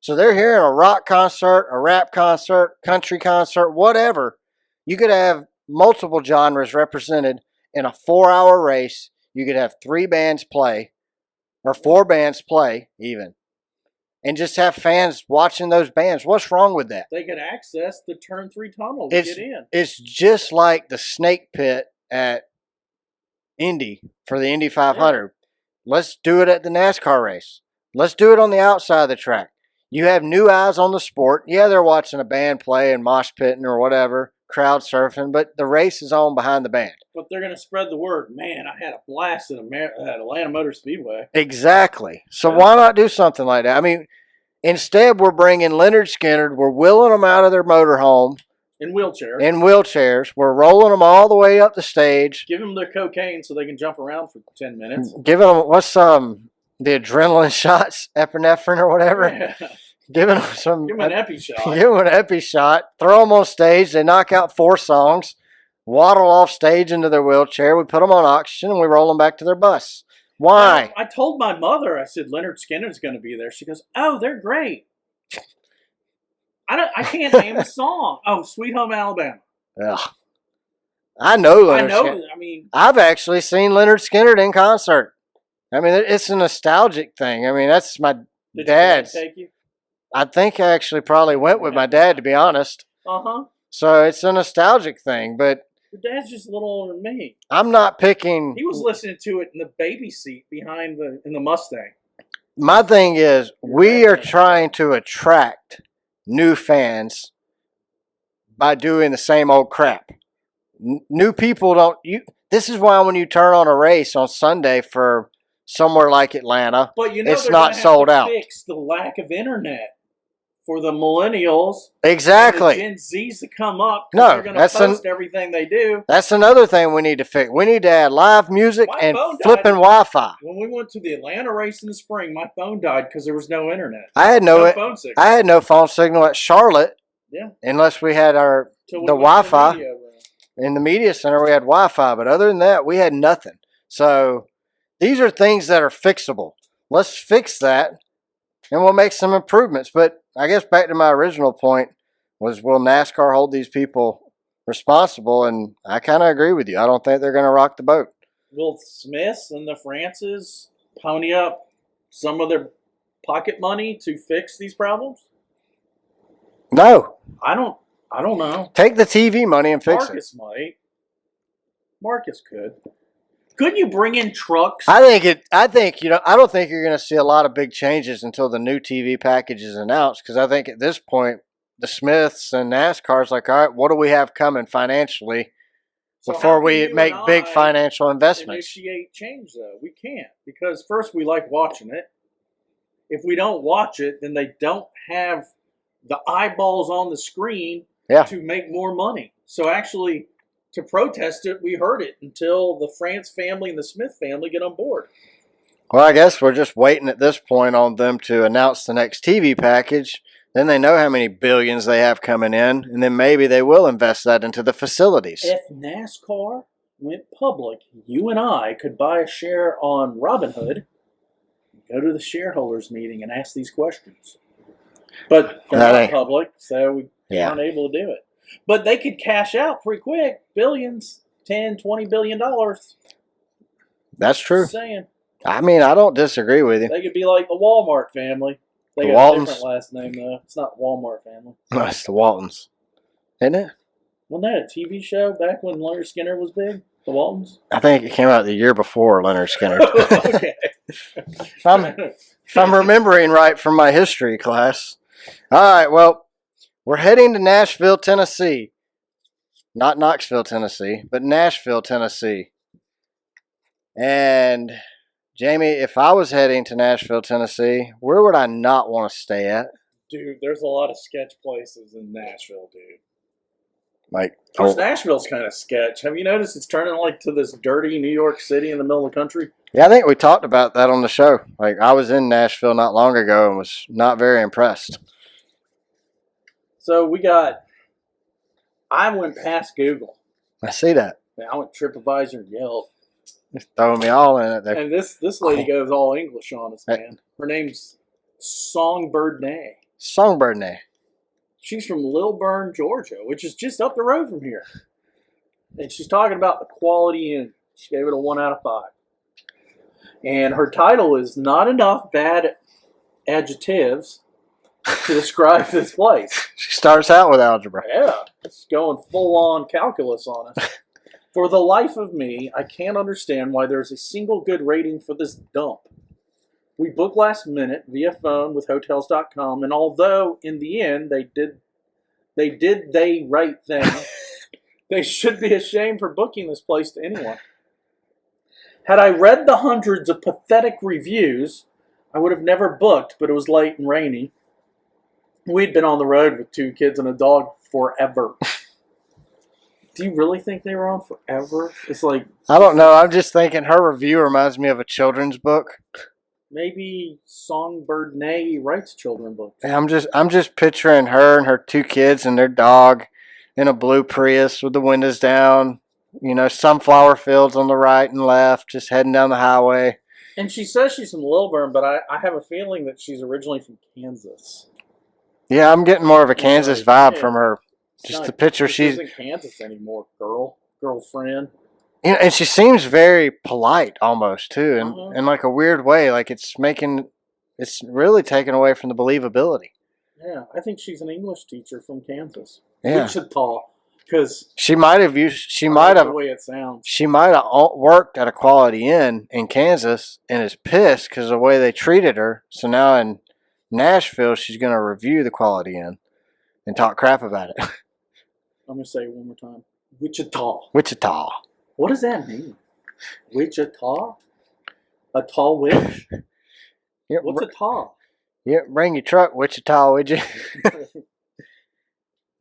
So they're hearing a rock concert, a rap concert, country concert, whatever. You could have multiple genres represented in a 4-hour race. You could have 3 bands play, or 4 bands play even, and just have fans watching those bands. What's wrong with that? They could access the Turn 3 tunnel to get in. It's just like the snake pit at Indy for the Indy 500. Yeah. Let's do it at the NASCAR race. Let's do it on the outside of the track. You have new eyes on the sport. Yeah, they're watching a band play and mosh pitting or whatever, crowd surfing, but the race is on behind the band. But they're going to spread the word. Man, I had a blast at Atlanta Motor Speedway. Exactly. So why not do something like that? I mean, instead we're bringing Leonard Skinner. We're wheeling them out of their motorhome. In wheelchairs. In wheelchairs. We're rolling them all the way up the stage. Give them their cocaine so they can jump around for 10 minutes. Giving them, what's the adrenaline shots, epinephrine or whatever? Yeah. Giving them some. Give them an epi shot. Give them an epi shot. Throw them on stage. They knock out 4 songs. Waddle off stage into their wheelchair. We put them on oxygen and we roll them back to their bus. Why? I told my mother, I said, Leonard Skinner's going to be there. She goes, oh, they're great. I can't name a song. Oh, Sweet Home Alabama. Ugh. I know Leonard Skinner. I mean, I've actually seen Leonard Skinner in concert. I mean, it's a nostalgic thing. I mean, that's my dad's. Did your dad take you? I think I actually probably went with my dad, to be honest. Uh-huh. So it's a nostalgic thing, but your dad's just a little older than me. I'm not picking. He was listening to it in the baby seat behind in the Mustang. My thing is, we are trying to attract new fans by doing the same old crap. New people don't. This is why when you turn on a race on Sunday for somewhere like Atlanta, but you know it's not sold out. Fix the lack of internet for the millennials, exactly, and the Gen Zs to come up. No, they're going to post everything they do. That's another thing we need to fix. We need to add live music and flipping Wi-Fi. When we went to the Atlanta race in the spring, my phone died because there was no internet. I had no phone signal. I had no phone signal at Charlotte. Yeah, unless we had the Wi-Fi in the media center. We had Wi-Fi, but other than that, we had nothing. So these are things that are fixable. Let's fix that, and we'll make some improvements. But I guess back to my original point was, will NASCAR hold these people responsible? And I kind of agree with you. I don't think they're going to rock the boat. Will Smiths and the Francis pony up some of their pocket money to fix these problems? No. I don't know. Take the TV money and fix Marcus might. Marcus could. Couldn't you bring in trucks? I think I don't think you're going to see a lot of big changes until the new TV package is announced, because I think at this point the Smiths and NASCAR's like, all right, what do we have coming financially before we make big financial investments? Initiate change, though. We can't, because first we like watching it. If we don't watch it, then they don't have the eyeballs on the screen to make more money. So actually, to protest it, we heard it until the France family and the Smith family get on board. Well, I guess we're just waiting at this point on them to announce the next TV package. Then they know how many billions they have coming in, and then maybe they will invest that into the facilities. If NASCAR went public, you and I could buy a share on Robinhood, go to the shareholders meeting and ask these questions. But they're not public, so we aren't able to do it. But they could cash out pretty quick. Billions, $10, $20 billion. That's true. Just saying. I mean, I don't disagree with you. They could be like the Walmart family. They got Waltons. A different last name, though. It's not Walmart family. No, it's the Waltons. Isn't it? Wasn't that a TV show back when Leonard Skinner was big? The Waltons? I think it came out the year before Leonard Skinner. Okay. If I'm remembering right from my history class. All right, well, we're heading to Nashville, Tennessee. Not Knoxville, Tennessee, but Nashville, Tennessee. And Jamie, if I was heading to Nashville, Tennessee, where would I not want to stay at? Dude, there's a lot of sketch places in Nashville, dude. Like, Of course, Nashville's kind of sketch. Have you noticed it's turning like to this dirty New York City in the middle of the country? yeah, I think we talked about that on the show. Like, I was in Nashville not long ago and was not very impressed. So I went past Google. I see that. I went TripAdvisor and Yelp. Just throwing me all in it there. And this lady goes all English on us, man. Her name's Songbird Nay. Songbird Nay. She's from Lilburn, Georgia, which is just up the road from here. And she's talking about the Quality Inn. She gave it a 1 out of 5. And her title is Not Enough Bad Adjectives to Describe This Place. She starts out with algebra. Yeah, it's going full-on calculus on us. For the life of me, I can't understand why there's a single good rating for this dump. We booked last minute via phone with Hotels.com, and although in the end they did the right thing, they should be ashamed for booking this place to anyone. Had I read the hundreds of pathetic reviews, I would have never booked, but it was late and rainy. We'd been on the road with 2 kids and a dog forever. Do you really think they were on forever? It's like, I don't know. I'm just thinking her review reminds me of a children's book. maybe Songbird Nay writes children's books. And I'm just picturing her and her 2 kids and their dog in a blue Prius with the windows down. You know, sunflower fields on the right and left, just heading down the highway. And she says she's from Lilburn, but I have a feeling that she's originally from Kansas. Yeah, I'm getting more of a Kansas vibe from her. It's Just not- the picture, this she's, isn't Kansas anymore, girlfriend. you know, and she seems very polite almost too, and Uh-huh. in like a weird way, like it's really taken away from the believability. Yeah, I think she's an English teacher from Kansas. Yeah. Wichita, because She might have the way it sounds. worked at a Quality Inn in Kansas and is pissed because of the way they treated her. So now in Nashville, she's going to review the Quality Inn and talk crap about it. I'm going to say it one more time. Wichita. Wichita. What does that mean? Wichita? A tall witch? Yeah, What's a tall? yeah, bring your truck, Wichita, would you?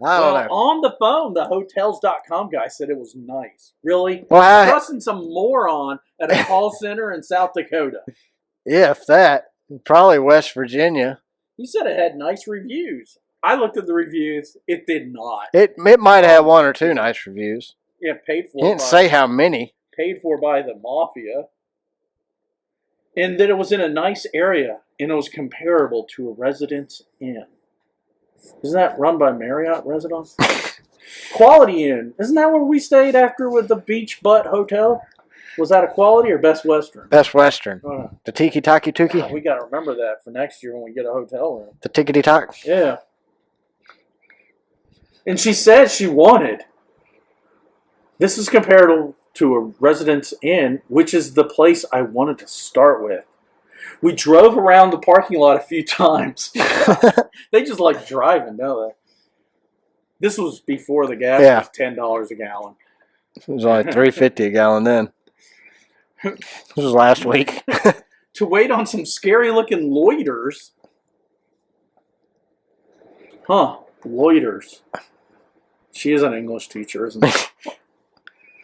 I don't know. On the phone, the Hotels.com guy said it was nice. Really? Well, Trusting some moron at a call center in South Dakota. if that, probably West Virginia. He said it had nice reviews. I looked at the reviews. It did not. It might have 1 or 2 nice reviews. Yeah, paid He for. didn't say how many. Paid for by the mafia. And that it was in a nice area, and it was comparable to a Residence Inn. Isn't that run by Marriott Residence? Quality Inn. Isn't that where we stayed after with the Beach Butt Hotel? Was that a Quality or Best Western? Best Western. Oh, The Tiki Taki Tuki. we got to remember that for next year when we get a hotel room. The Tickety Talk. Yeah. And she said she wanted. This is comparable to a Residence Inn, which is the place I wanted to start with. We drove around the parking lot a few times. They just like driving, don't they? This was before the gas was $10 a gallon. It was only $3.50 a gallon then. This was last week. To wait on some scary-looking loiters. Huh. Loiters. She is an English teacher, isn't she?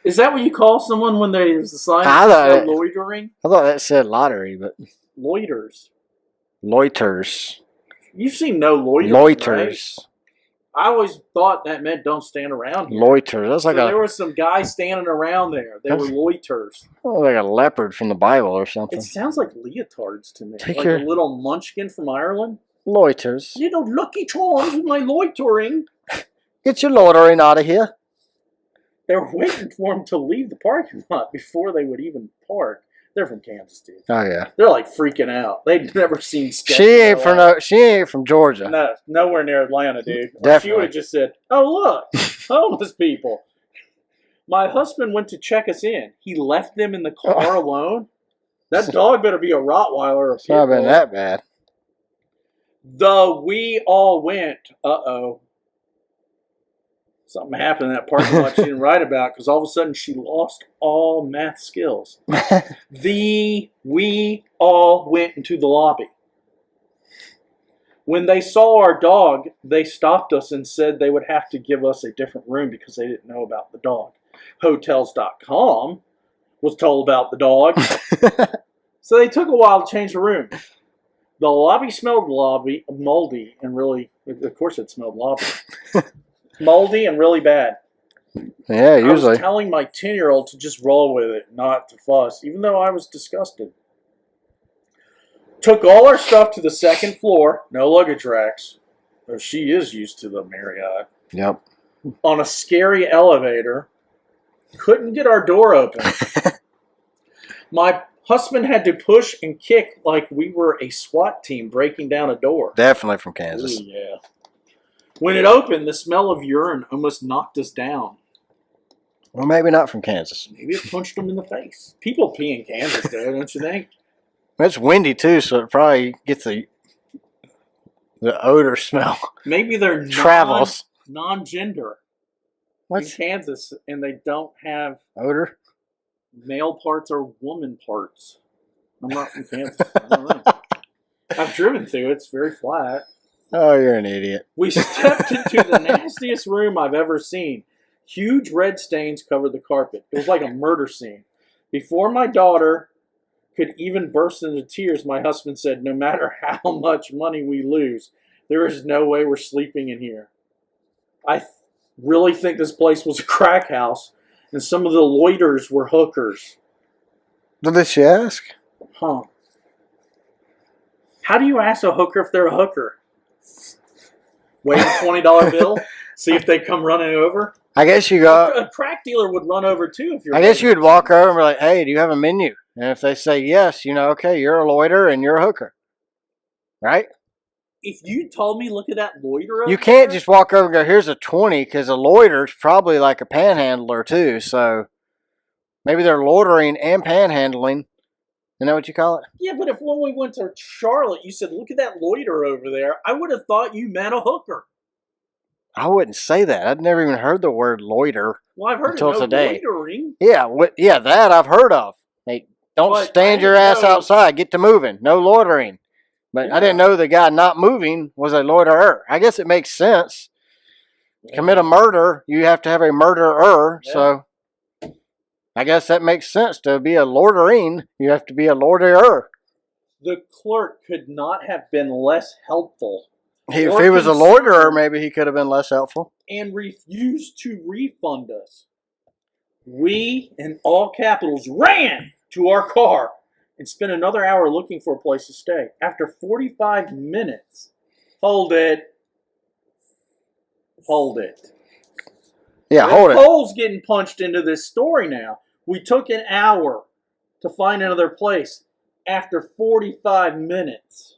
Is that what you call someone when there's a sign that loitering? I thought that said lottery, but Loiters. loiters. You've seen no loiters, Loiters. right? I always thought that meant don't stand around here. Loiters. That's like there were some guys standing around there. They were loiters. like a leopard from the Bible or something. It sounds like leotards to me. Take like your- a little munchkin from Ireland. Loiters. Little lucky charms with my loitering. Get your loitering out of here. They were waiting for them to leave the parking lot before they would even park. They're from Kansas, dude. Oh yeah. They're like freaking out. They'd never seen sketch. She ain't from Georgia. No, nowhere near Atlanta, dude. Or Definitely. she would have just said, "Oh look, homeless people." My husband went to check us in. He left them in the car alone. That dog better be a Rottweiler or a It's not pit been bull. that bad. We all went. Uh-oh. Something happened in that parking lot she didn't write about because all of a sudden she lost all math skills. We all went into the lobby. When they saw our dog, they stopped us and said they would have to give us a different room because they didn't know about the dog. Hotels.com was told about the dog. So they took a while to change the room. The lobby smelled moldy and really, of course it smelled lobby. Moldy and really bad. Yeah, usually. I was telling my 10-year-old to just roll with it, not to fuss, even though I was disgusted. Took all our stuff to the second floor, no luggage racks. She is used to the Marriott. Yep. On a scary elevator. Couldn't get our door open. My husband had to push and kick like we were a SWAT team breaking down a door. Definitely from Kansas. Ooh, yeah. When it opened, the smell of urine almost knocked us down. Well, maybe not from Kansas. Maybe it punched them in the face. People pee in Kansas, though, don't you think? It's windy, too, so it probably gets the odor smell. Maybe they're travels. Non-gender What? in Kansas, and they don't have Odor? male parts or woman parts. I'm not from Kansas. I don't know. I've driven through it. It's very flat. Oh, you're an idiot. We stepped into the nastiest room I've ever seen. Huge red stains covered the carpet. It was like a murder scene. Before my daughter could even burst into tears, my husband said, no matter how much money we lose, there is no way we're sleeping in here. I really think this place was a crack house, and some of the loiterers were hookers. What did she ask? Huh. How do you ask a hooker if they're a hooker? Wave a $20 bill? See if they come running over? I guess you go. A crack dealer would run over too if you're. I guess you would walk over and be like, hey, do you have a menu? And if they say yes, okay, you're a loiterer and you're a hooker. Right? If you told me, look at that loiterer. You can't just walk over and go, here's a 20, because a loiter's probably like a panhandler too. So maybe they're loitering and panhandling. Isn't that what you call it? Yeah, but if when we went to Charlotte, you said, look at that loiterer over there, I would have thought you meant a hooker. I wouldn't say that. I'd never even heard the word loiter. Well, I've heard until of no today. loitering. Yeah, that I've heard of. Hey, don't stand your ass outside. Get to moving. No loitering. But I didn't know the guy not moving was a loiterer. I guess it makes sense. Yeah. Commit a murder, you have to have a murderer. Yeah. So I guess that makes sense. To be a loitering, you have to be a loiterer. The clerk could not have been less helpful. If he was a loiterer, maybe he could have been less helpful. And refused to refund us. We, in all capitals, ran to our car and spent another hour looking for a place to stay. After 45 minutes, hold it. Yeah, hold it. Holes getting punched into this story now. We took an hour to find another place after 45 minutes.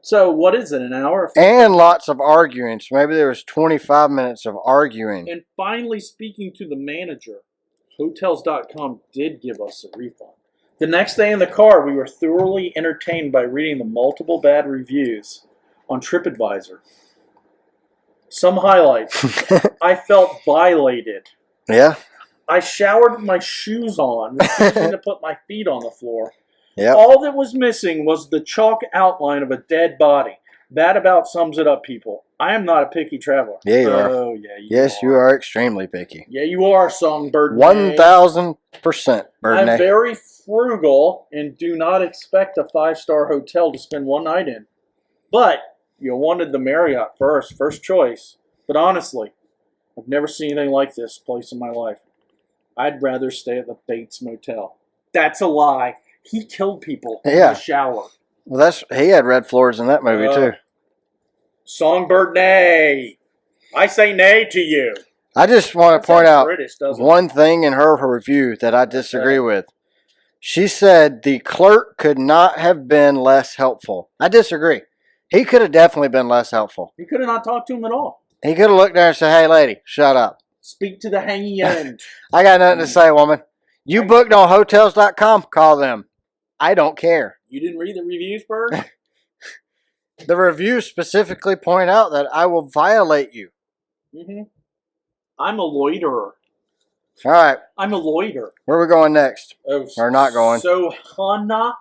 So what is it, an hour? And lots of arguing. So maybe there was 25 minutes of arguing. And finally speaking to the manager, Hotels.com did give us a refund. The next day in the car, we were thoroughly entertained by reading the multiple bad reviews on TripAdvisor. Some highlights. I felt violated. Yeah. I showered with my shoes on, refusing to put my feet on the floor. Yep. All that was missing was the chalk outline of a dead body. That about sums it up, people. I am not a picky traveler. Yeah, you are. Oh, yeah, you are extremely picky. Yeah, you are, Songbird. 1,000%, Birdney. I'm very frugal and do not expect a 5-star hotel to spend one night in. But you wanted the Marriott first choice. But honestly, I've never seen anything like this place in my life. I'd rather stay at the Bates Motel. That's a lie. He killed people in the shower. Well, he had red floors in that movie too. Songbird, nay. I say nay to you. I just want to point out one thing in her review that I disagree with. She said the clerk could not have been less helpful. I disagree. He could have definitely been less helpful. He could have not talked to him at all. He could have looked there and said, hey, lady, shut up. Speak to the hanging end. I got nothing to say, woman. You booked on Hotels.com, call them. I don't care. You didn't read the reviews, Bird? The reviews specifically point out that I will violate you. Mm-hmm. I'm a loiterer. All right. I'm a loiterer. Where are we going next? Oh, or not going? Sohana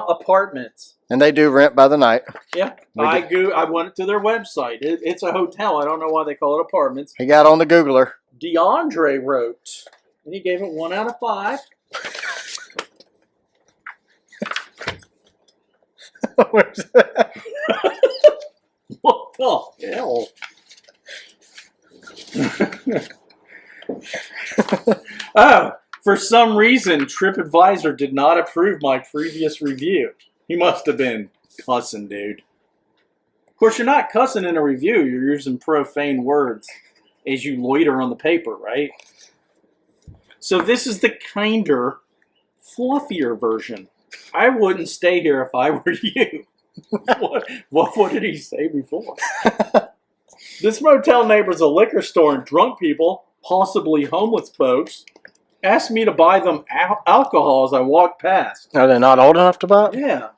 Apartments. And they do rent by the night. Yeah. I went to their website. It's a hotel. I don't know why they call it apartments. He got on the Googler. DeAndre wrote, and he gave it 1 out of 5. Where's that? What the hell? Oh, for some reason, TripAdvisor did not approve my previous review. He must have been cussing, dude. Of course, you're not cussing in a review. You're using profane words as you loiter on the paper, right? So this is the kinder, fluffier version. I wouldn't stay here if I were you. What did he say before? This motel neighbor's a liquor store, and drunk people, possibly homeless folks, asked me to buy them alcohol as I walked past. Are they not old enough to buy it? Yeah.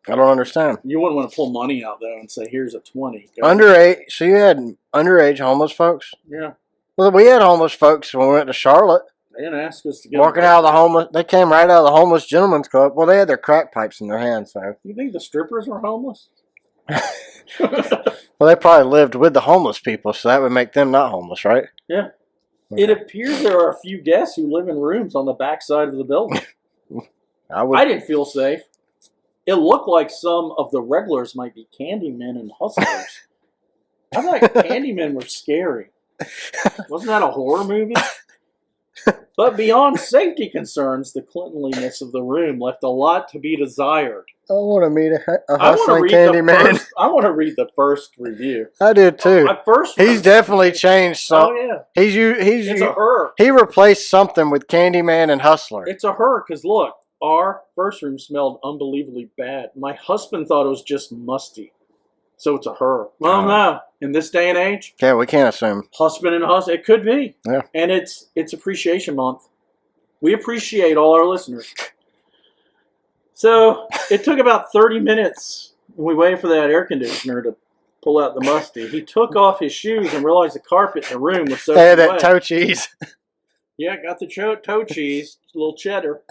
I don't understand. You wouldn't want to pull money out, though, and say, here's a 20. Underage. So you had underage homeless folks? Yeah. Well, we had homeless folks when we went to Charlotte. They didn't ask us to get Walking out of the homeless. They came right out of the homeless gentleman's club. Well, they had their crack pipes in their hands, so. You think the strippers were homeless? Well, they probably lived with the homeless people, so that would make them not homeless, right? Yeah. Okay. It appears there are a few guests who live in rooms on the back side of the building. I didn't feel safe. It looked like some of the regulars might be Candymen and hustlers. I thought Candymen were scary. Wasn't that a horror movie? But beyond safety concerns, the cleanliness of the room left a lot to be desired. I want to meet a hustling candy man. I want to read the first review. I did too. He's definitely changed some. Oh yeah. It's a her. He replaced something with Candyman and Hustler. It's a her, because look, our first room smelled unbelievably bad. My husband thought it was just musty. So it's a her. Well, no. In this day and age. Yeah, we can't assume. Husband and husband. It could be. Yeah. And it's Appreciation Month. We appreciate all our listeners. So it took about 30 minutes when we waited for that air conditioner to pull out the musty. He took off his shoes and realized the carpet in the room was so They had that toe cheese. Yeah, got the toe cheese, a little cheddar.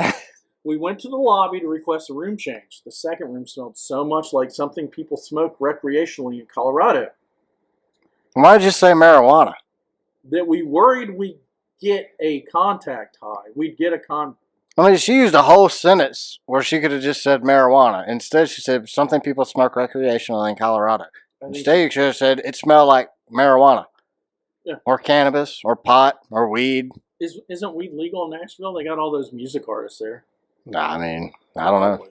We went to the lobby to request a room change. The second room smelled so much like something people smoke recreationally in Colorado Why did you say marijuana? that we worried we'd get a contact high. We'd get a I mean, she used a whole sentence where she could have just said marijuana. Instead, she said something people smoke recreationally in Colorado. Instead, you should have said it smelled like marijuana. Yeah. Or cannabis, or pot, or weed. Isn't weed legal in Nashville? They got all those music artists there. Nah, I mean, I don't know.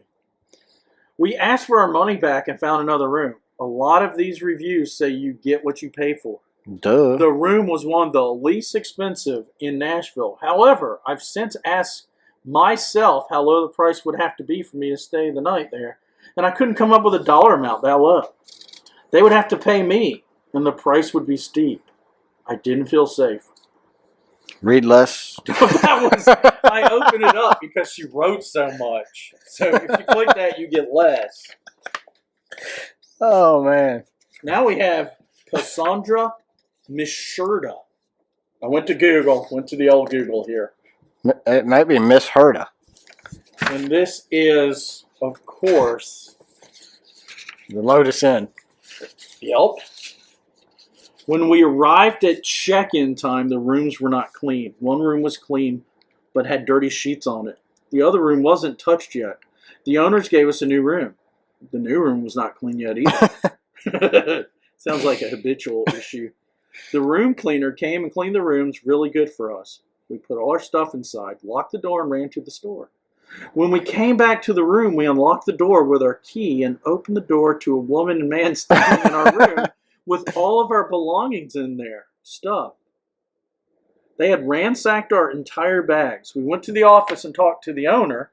We asked for our money back and found another room. A lot of these reviews say you get what you pay for. Duh. The room was one of the least expensive in Nashville. However, I've since asked myself how low the price would have to be for me to stay the night there, and I couldn't come up with a dollar amount that low. They would have to pay me, and the price would be steep. I didn't feel safe. Read less. I opened it up because she wrote so much. So if you click that, you get less. Oh, man. Now we have Cassandra Mishurda. I went to the old Google here. It might be Miss Herda. And this is, of course, The Lotus Inn. Yep. When we arrived at check-in time, the rooms were not clean. One room was clean, but had dirty sheets on it. The other room wasn't touched yet. The owners gave us a new room. The new room was not clean yet either. Sounds like a habitual issue. The room cleaner came and cleaned the rooms really good for us. We put all our stuff inside, locked the door, and ran to the store. When we came back to the room, we unlocked the door with our key and opened the door to a woman and man standing in our room with all of our belongings in there, stuff. They had ransacked our entire bags. We went to the office and talked to the owner.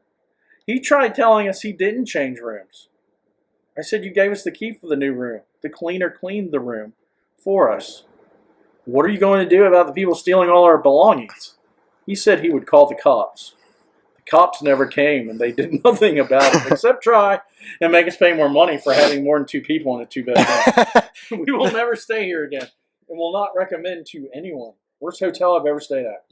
He tried telling us he didn't change rooms. I said, you gave us the key for the new room. The cleaner cleaned the room for us. What are you going to do about the people stealing all our belongings? He said he would call the cops. The Cops never came, and they did nothing about it except try and make us pay more money for having more than 2 people in a 2-bed home. We will never stay here again, and will not recommend to anyone. Worst hotel I've ever stayed at.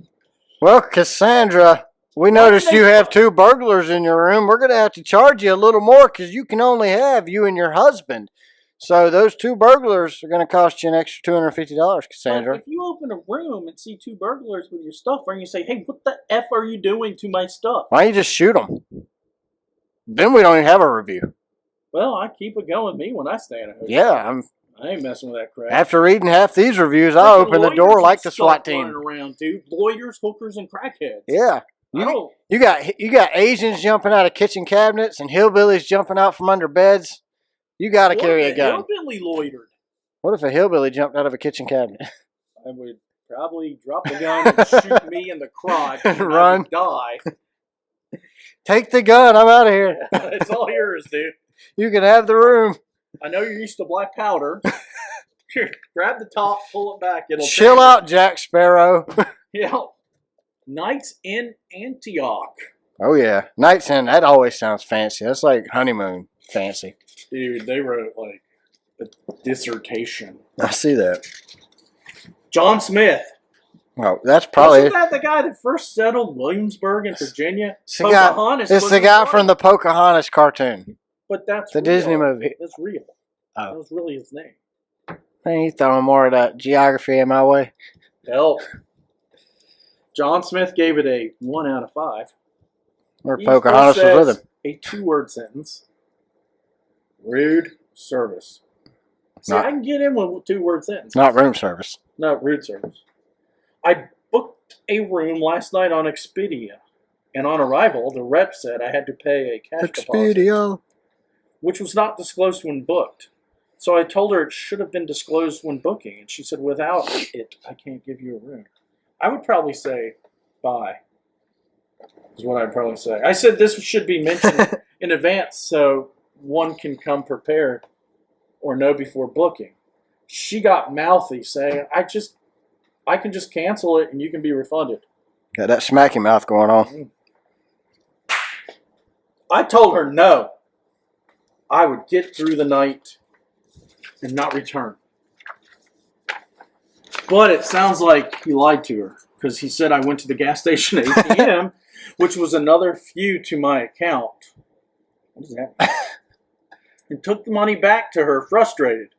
Well, Cassandra, we noticed you have 2 burglars in your room. We're going to have to charge you a little more because you can only have you and your husband. So those 2 burglars are going to cost you an extra $250, Cassandra. But if you open a room and see 2 burglars with your stuff, and you say, "Hey, what the F are you doing to my stuff?" Why don't you just shoot them? Then we don't even have a review. Well, I keep it going me when I stay in a hotel. Yeah, I ain't messing with that crap. after reading half these reviews, I'll open the door like the SWAT team. Around, dude. Lawyers, hookers, and crackheads. Yeah. You got Asians jumping out of kitchen cabinets and hillbillies jumping out from under beds. You got to carry a gun. Hillbilly loitered. What if a hillbilly jumped out of a kitchen cabinet? I would probably drop the gun and shoot me in the crotch and run. I would die. Take the gun. I'm out of here. It's all yours, dude. You can have the room. I know you're used to black powder. Here, grab the top, pull it back. It'll chill out, Jack Sparrow. Yeah. Nights in Antioch. Oh, yeah. Nights in. That always sounds fancy. That's like honeymoon fancy. Dude, they wrote like a dissertation. I see that. John Smith. Oh, that's probably... Wasn't that the guy that first settled Williamsburg in Virginia? It's the guy from the Pocahontas cartoon. But that's the real. Disney movie. That's real. Oh. That was really his name. Man, you throwing more of that geography in my way. Hell. John Smith gave it a 1 out of 5. Or Pocahontas was with him. A 2-word sentence. Rude service. See, I can get in with a 2-word sentence. Not room service. Not rude service. I booked a room last night on Expedia. And on arrival, the rep said I had to pay a cash deposit, which was not disclosed when booked. So I told her it should have been disclosed when booking. And she said, without it, I can't give you a room. I would probably say, bye, is what I'd probably say. I said this should be mentioned in advance so one can come prepared or know before booking. She got mouthy saying, I can just cancel it and you can be refunded. Got that smacky mouth going on. I told her no. I would get through the night and not return. But it sounds like he lied to her because he said I went to the gas station ATM, which was another few to my account. What does that mean? And took the money back to her frustrated.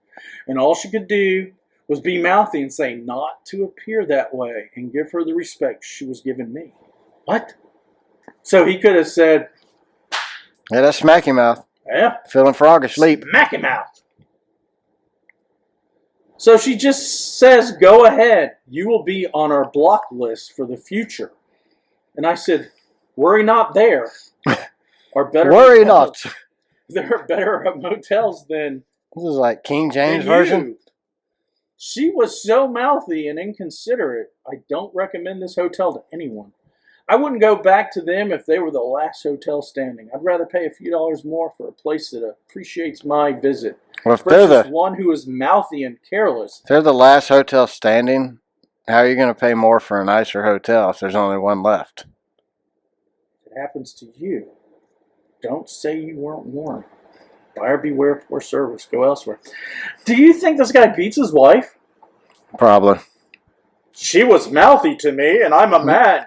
And all she could do was be mouthy and say not to appear that way and give her the respect she was giving me. What? So he could have said... Yeah, that's smacky mouth. Yeah. Feeling frog asleep. Smacky mouth. So she just says, go ahead. You will be on our block list for the future. And I said, worry not there. Or better worry not. There are better motels than this is like King James Version. She was so mouthy and inconsiderate. I don't recommend this hotel to anyone. I wouldn't go back to them if they were the last hotel standing. I'd rather pay a few dollars more for a place that appreciates my visit. Well, if they're one who is mouthy and careless. If they're the last hotel standing, how are you going to pay more for a nicer hotel if there's only one left? If it happens to you, don't say you weren't warned. Buyer beware, poor service. Go elsewhere. Do you think this guy beats his wife? Probably. She was mouthy to me, and I'm a man.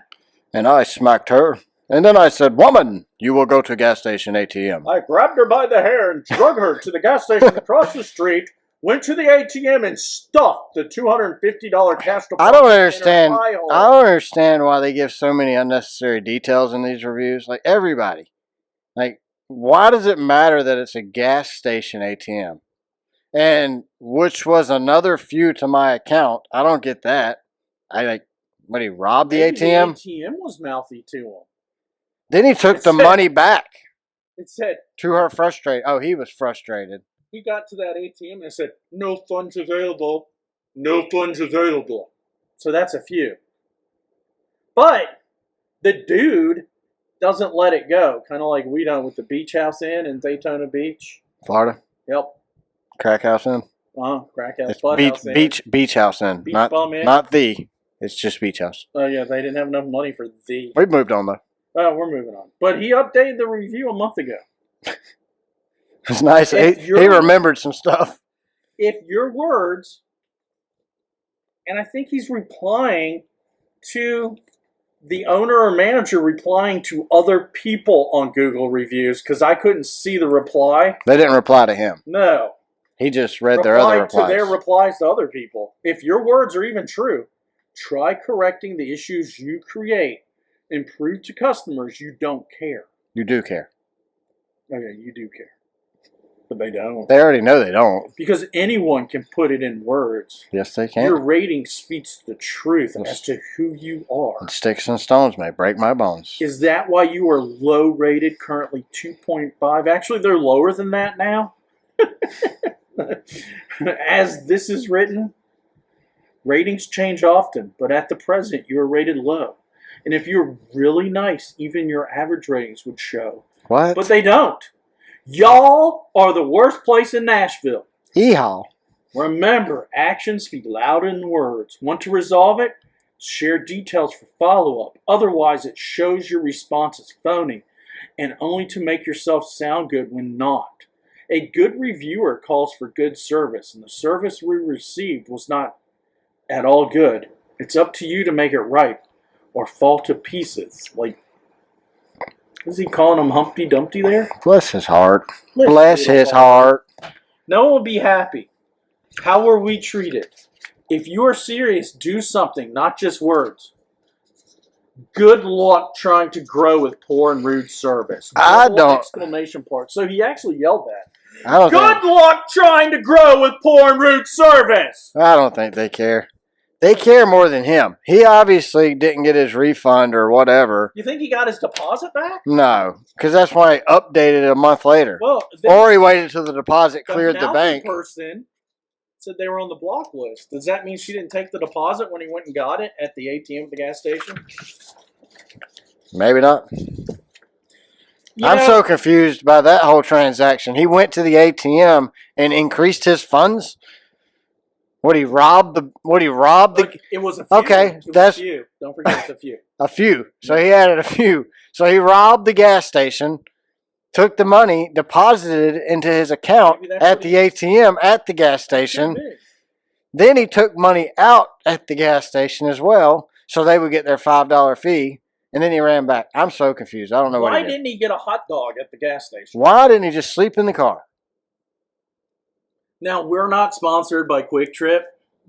And I smacked her. And then I said, woman, you will go to gas station ATM. I grabbed her by the hair and drug her to the gas station across the street, went to the ATM and stuffed the $250 cash deposit. I don't understand why they give so many unnecessary details in these reviews. Like, everybody. Like, why does it matter that it's a gas station ATM? And which was another few to my account. I don't get that. What, he robbed the ATM? The ATM was mouthy to him. Then he took the money back. It said... To her frustrated. Oh, he was frustrated. He got to that ATM and said, no funds available. No funds available. So that's a few. But the dude doesn't let it go. Kind of like we done with the Beach House Inn in Daytona Beach. Florida? Yep. Crack House Inn? Crack House. Beach House Inn. Not the. It's just Beach House. Oh, yeah. They didn't have enough money for the. We moved on, though. We're moving on. But he updated the review a month ago. It's nice. He remembered some stuff. If your words, and I think he's replying to the owner or manager replying to other people on Google reviews, because I couldn't see the reply. They didn't reply to him. No. He just read their other replies. To their replies to other people. If your words are even true, try correcting the issues you create and prove to customers you don't care. You do care. Okay, you do care. But they don't. They already know they don't. Because anyone can put it in words. Yes, they can. Your rating speaks the truth as to who you are. And sticks and stones may break my bones. Is that why you are low rated, currently 2.5? Actually, they're lower than that now. As this is written, ratings change often, but at the present, you are rated low. And if you're really nice, even your average ratings would show. What? But they don't. Y'all are the worst place in Nashville. Yeehaw. Remember, actions speak louder than words. Want to resolve it? Share details for follow-up. Otherwise, it shows your response is phony and only to make yourself sound good when not. A good reviewer calls for good service, and the service we received was not at all good. It's up to you to make it right or fall to pieces. Like, is he calling him Humpty Dumpty there? Bless his heart. Bless his heart. No one will be happy. How were we treated? If you are serious, do something, not just words. Good luck trying to grow with poor and rude service. I don't. Exclamation point. So he actually yelled that. I don't Good luck trying to grow with poor and rude service. I don't think they care. They care more than him. He obviously didn't get his refund or whatever. You think he got his deposit back? No, because that's why he updated it a month later. Well, or he waited till the deposit cleared the bank. The person said they were on the block list. Does that mean she didn't take the deposit when he went and got it at the ATM at the gas station? Maybe not. I'm so confused by that whole transaction. He went to the ATM and increased his funds. What he robbed the? It was a few. Okay, that's a few. Don't forget it's a few. A few. So he added a few. So he robbed the gas station, took the money, deposited it into his account at the ATM at the gas station. Then he took money out at the gas station as well, so they would get their $5 fee. And then he ran back. I'm so confused. I don't know why didn't he get a hot dog at the gas station? Why didn't he just sleep in the car? Now, we're not sponsored by Quick Trip.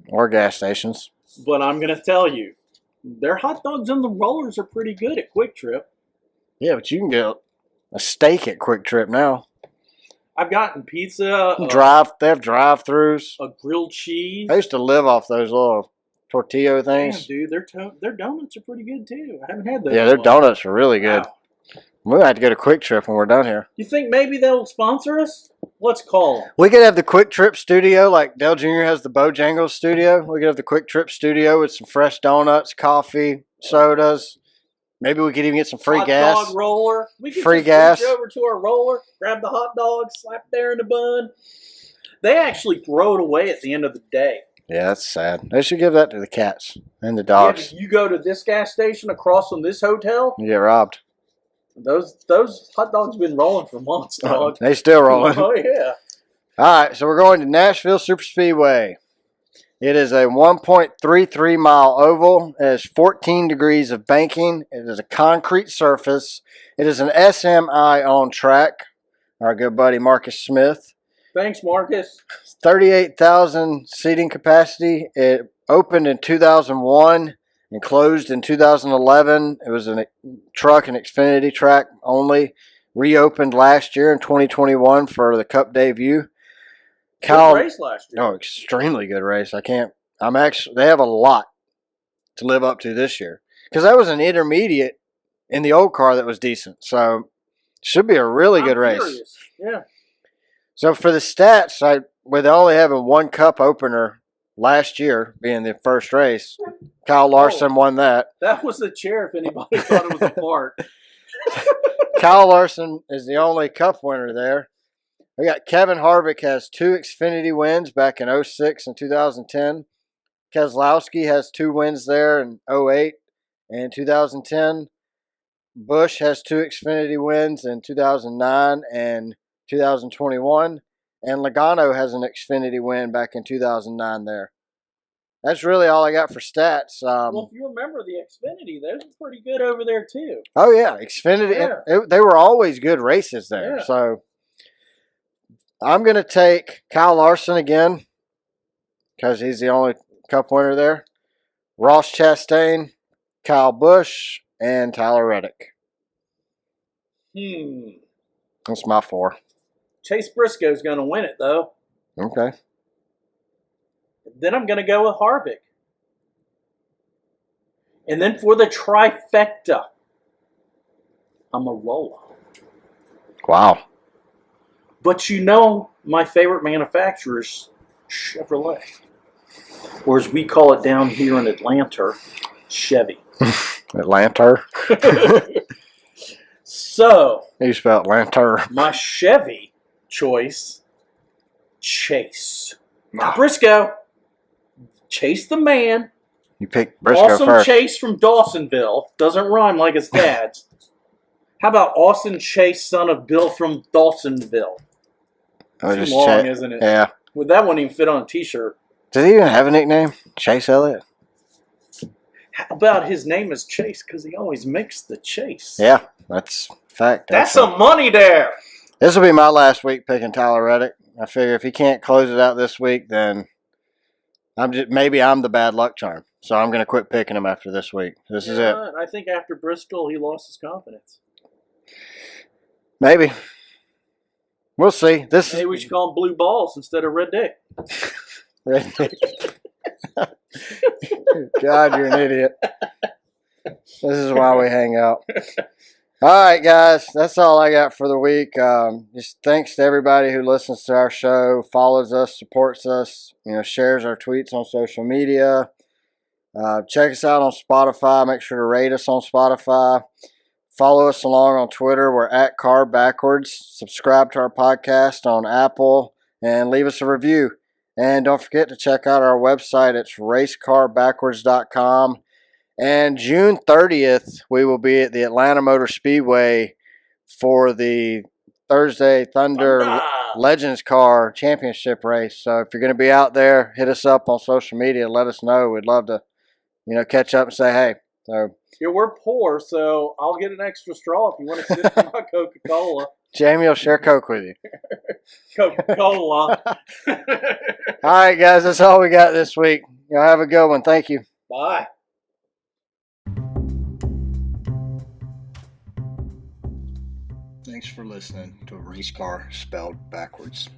Or gas stations. But I'm going to tell you, their hot dogs on the rollers are pretty good at Quick Trip. Yeah, but you can get a steak at Quick Trip now. I've gotten pizza. They have drive-thrus. A grilled cheese. I used to live off those little tortilla things. Damn, dude, their donuts are pretty good too. I haven't had those. Yeah, their donuts are really good. Wow. We'll have to go to Quick Trip when we're done here. You think maybe they'll sponsor us? Let's call them. We could have the Quick Trip studio like Dale Jr. has the Bojangles studio. We could have the Quick Trip studio with some fresh donuts, coffee, sodas. Maybe we could even get some free gas. Hot dog roller. We could free gas. Reach over to our roller, grab the hot dog, slap it there in the bun. They actually throw it away at the end of the day. Yeah, that's sad. They should give that to the cats and the dogs. Yeah, you go to this gas station across from this hotel, you get robbed. Those hot dogs have been rolling for months, dog. They still rolling. Oh, yeah. All right, so we're going to Nashville Superspeedway. It is a 1.33 mile oval. It has 14 degrees of banking. It is a concrete surface. It is an SMI on track. Our good buddy Marcus Smith. Thanks, Marcus. 38,000 seating capacity. It opened in 2001 and closed in 2011. It was a truck and Xfinity track only. Reopened last year in 2021 for the Cup debut. Good race last year. Oh, extremely good race. They have a lot to live up to this year. Because that was an intermediate in the old car that was decent. So, should be a really good race. Curious. Yeah. So, for the stats, with only having one Cup opener last year, being the first race, Kyle Larson won that. That was the chair if anybody thought it was a fart. Kyle Larson is the only Cup winner there. We got Kevin Harvick has 2 Xfinity wins back in 06 and 2010. Keselowski has 2 wins there in 08 and 2010. Busch has 2 Xfinity wins in 2009 and 2021, and Logano has an Xfinity win back in 2009 there. That's really all I got for stats. Well, if you remember the Xfinity, those were pretty good over there too. Oh yeah, Xfinity. Yeah. They were always good races there. Yeah. So I'm going to take Kyle Larson again because he's the only Cup winner there. Ross Chastain, Kyle Busch, and Tyler Reddick. That's my 4. Chase Briscoe's going to win it though. Okay. Then I'm going to go with Harvick. And then for the trifecta, I'm a roller. Wow. But you know my favorite manufacturer is Chevrolet. Or as we call it down here in Atlanta, Chevy. Atlanta. So, You spell Atlanta. my Chevy choice, Chase. Not Briscoe. Chase the man. You picked Briscoe Awesome first. Chase from Dawsonville. Doesn't rhyme like his dad's. How about Austin Chase, son of Bill from Dawsonville? Too long, isn't it? Yeah. Well, that wouldn't even fit on a t-shirt. Does he even have a nickname? Chase Elliott? How about his name is Chase because he always makes the chase? Yeah, that's fact. That's some money there. This will be my last week picking Tyler Reddick. I figure if he can't close it out this week, then maybe I'm the bad luck charm. So I'm going to quit picking him after this week. This is it. I think after Bristol, he lost his confidence. Maybe. We'll see. Maybe we should call him Blue Balls instead of Red Dick. Red Dick. God, you're an idiot. This is why we hang out. All right, guys. That's all I got for the week. Just thanks to everybody who listens to our show, follows us, supports us, shares our tweets on social media. Check us out on Spotify. Make sure to rate us on Spotify. Follow us along on Twitter. We're at Car Backwards. Subscribe to our podcast on Apple and leave us a review. And don't forget to check out our website. It's racecarbackwards.com. And June 30th, we will be at the Atlanta Motor Speedway for the Thursday Thunder Legends Car Championship race. So if you're going to be out there, hit us up on social media. Let us know. We'd love to, catch up and say hey. So yeah, we're poor, so I'll get an extra straw if you want to sip my Coca-Cola. Jamie will share Coke with you. Coca-Cola. All right, guys, that's all we got this week. Y'all have a good one. Thank you. Bye. Thanks for listening to Race Car Spelled Backwards.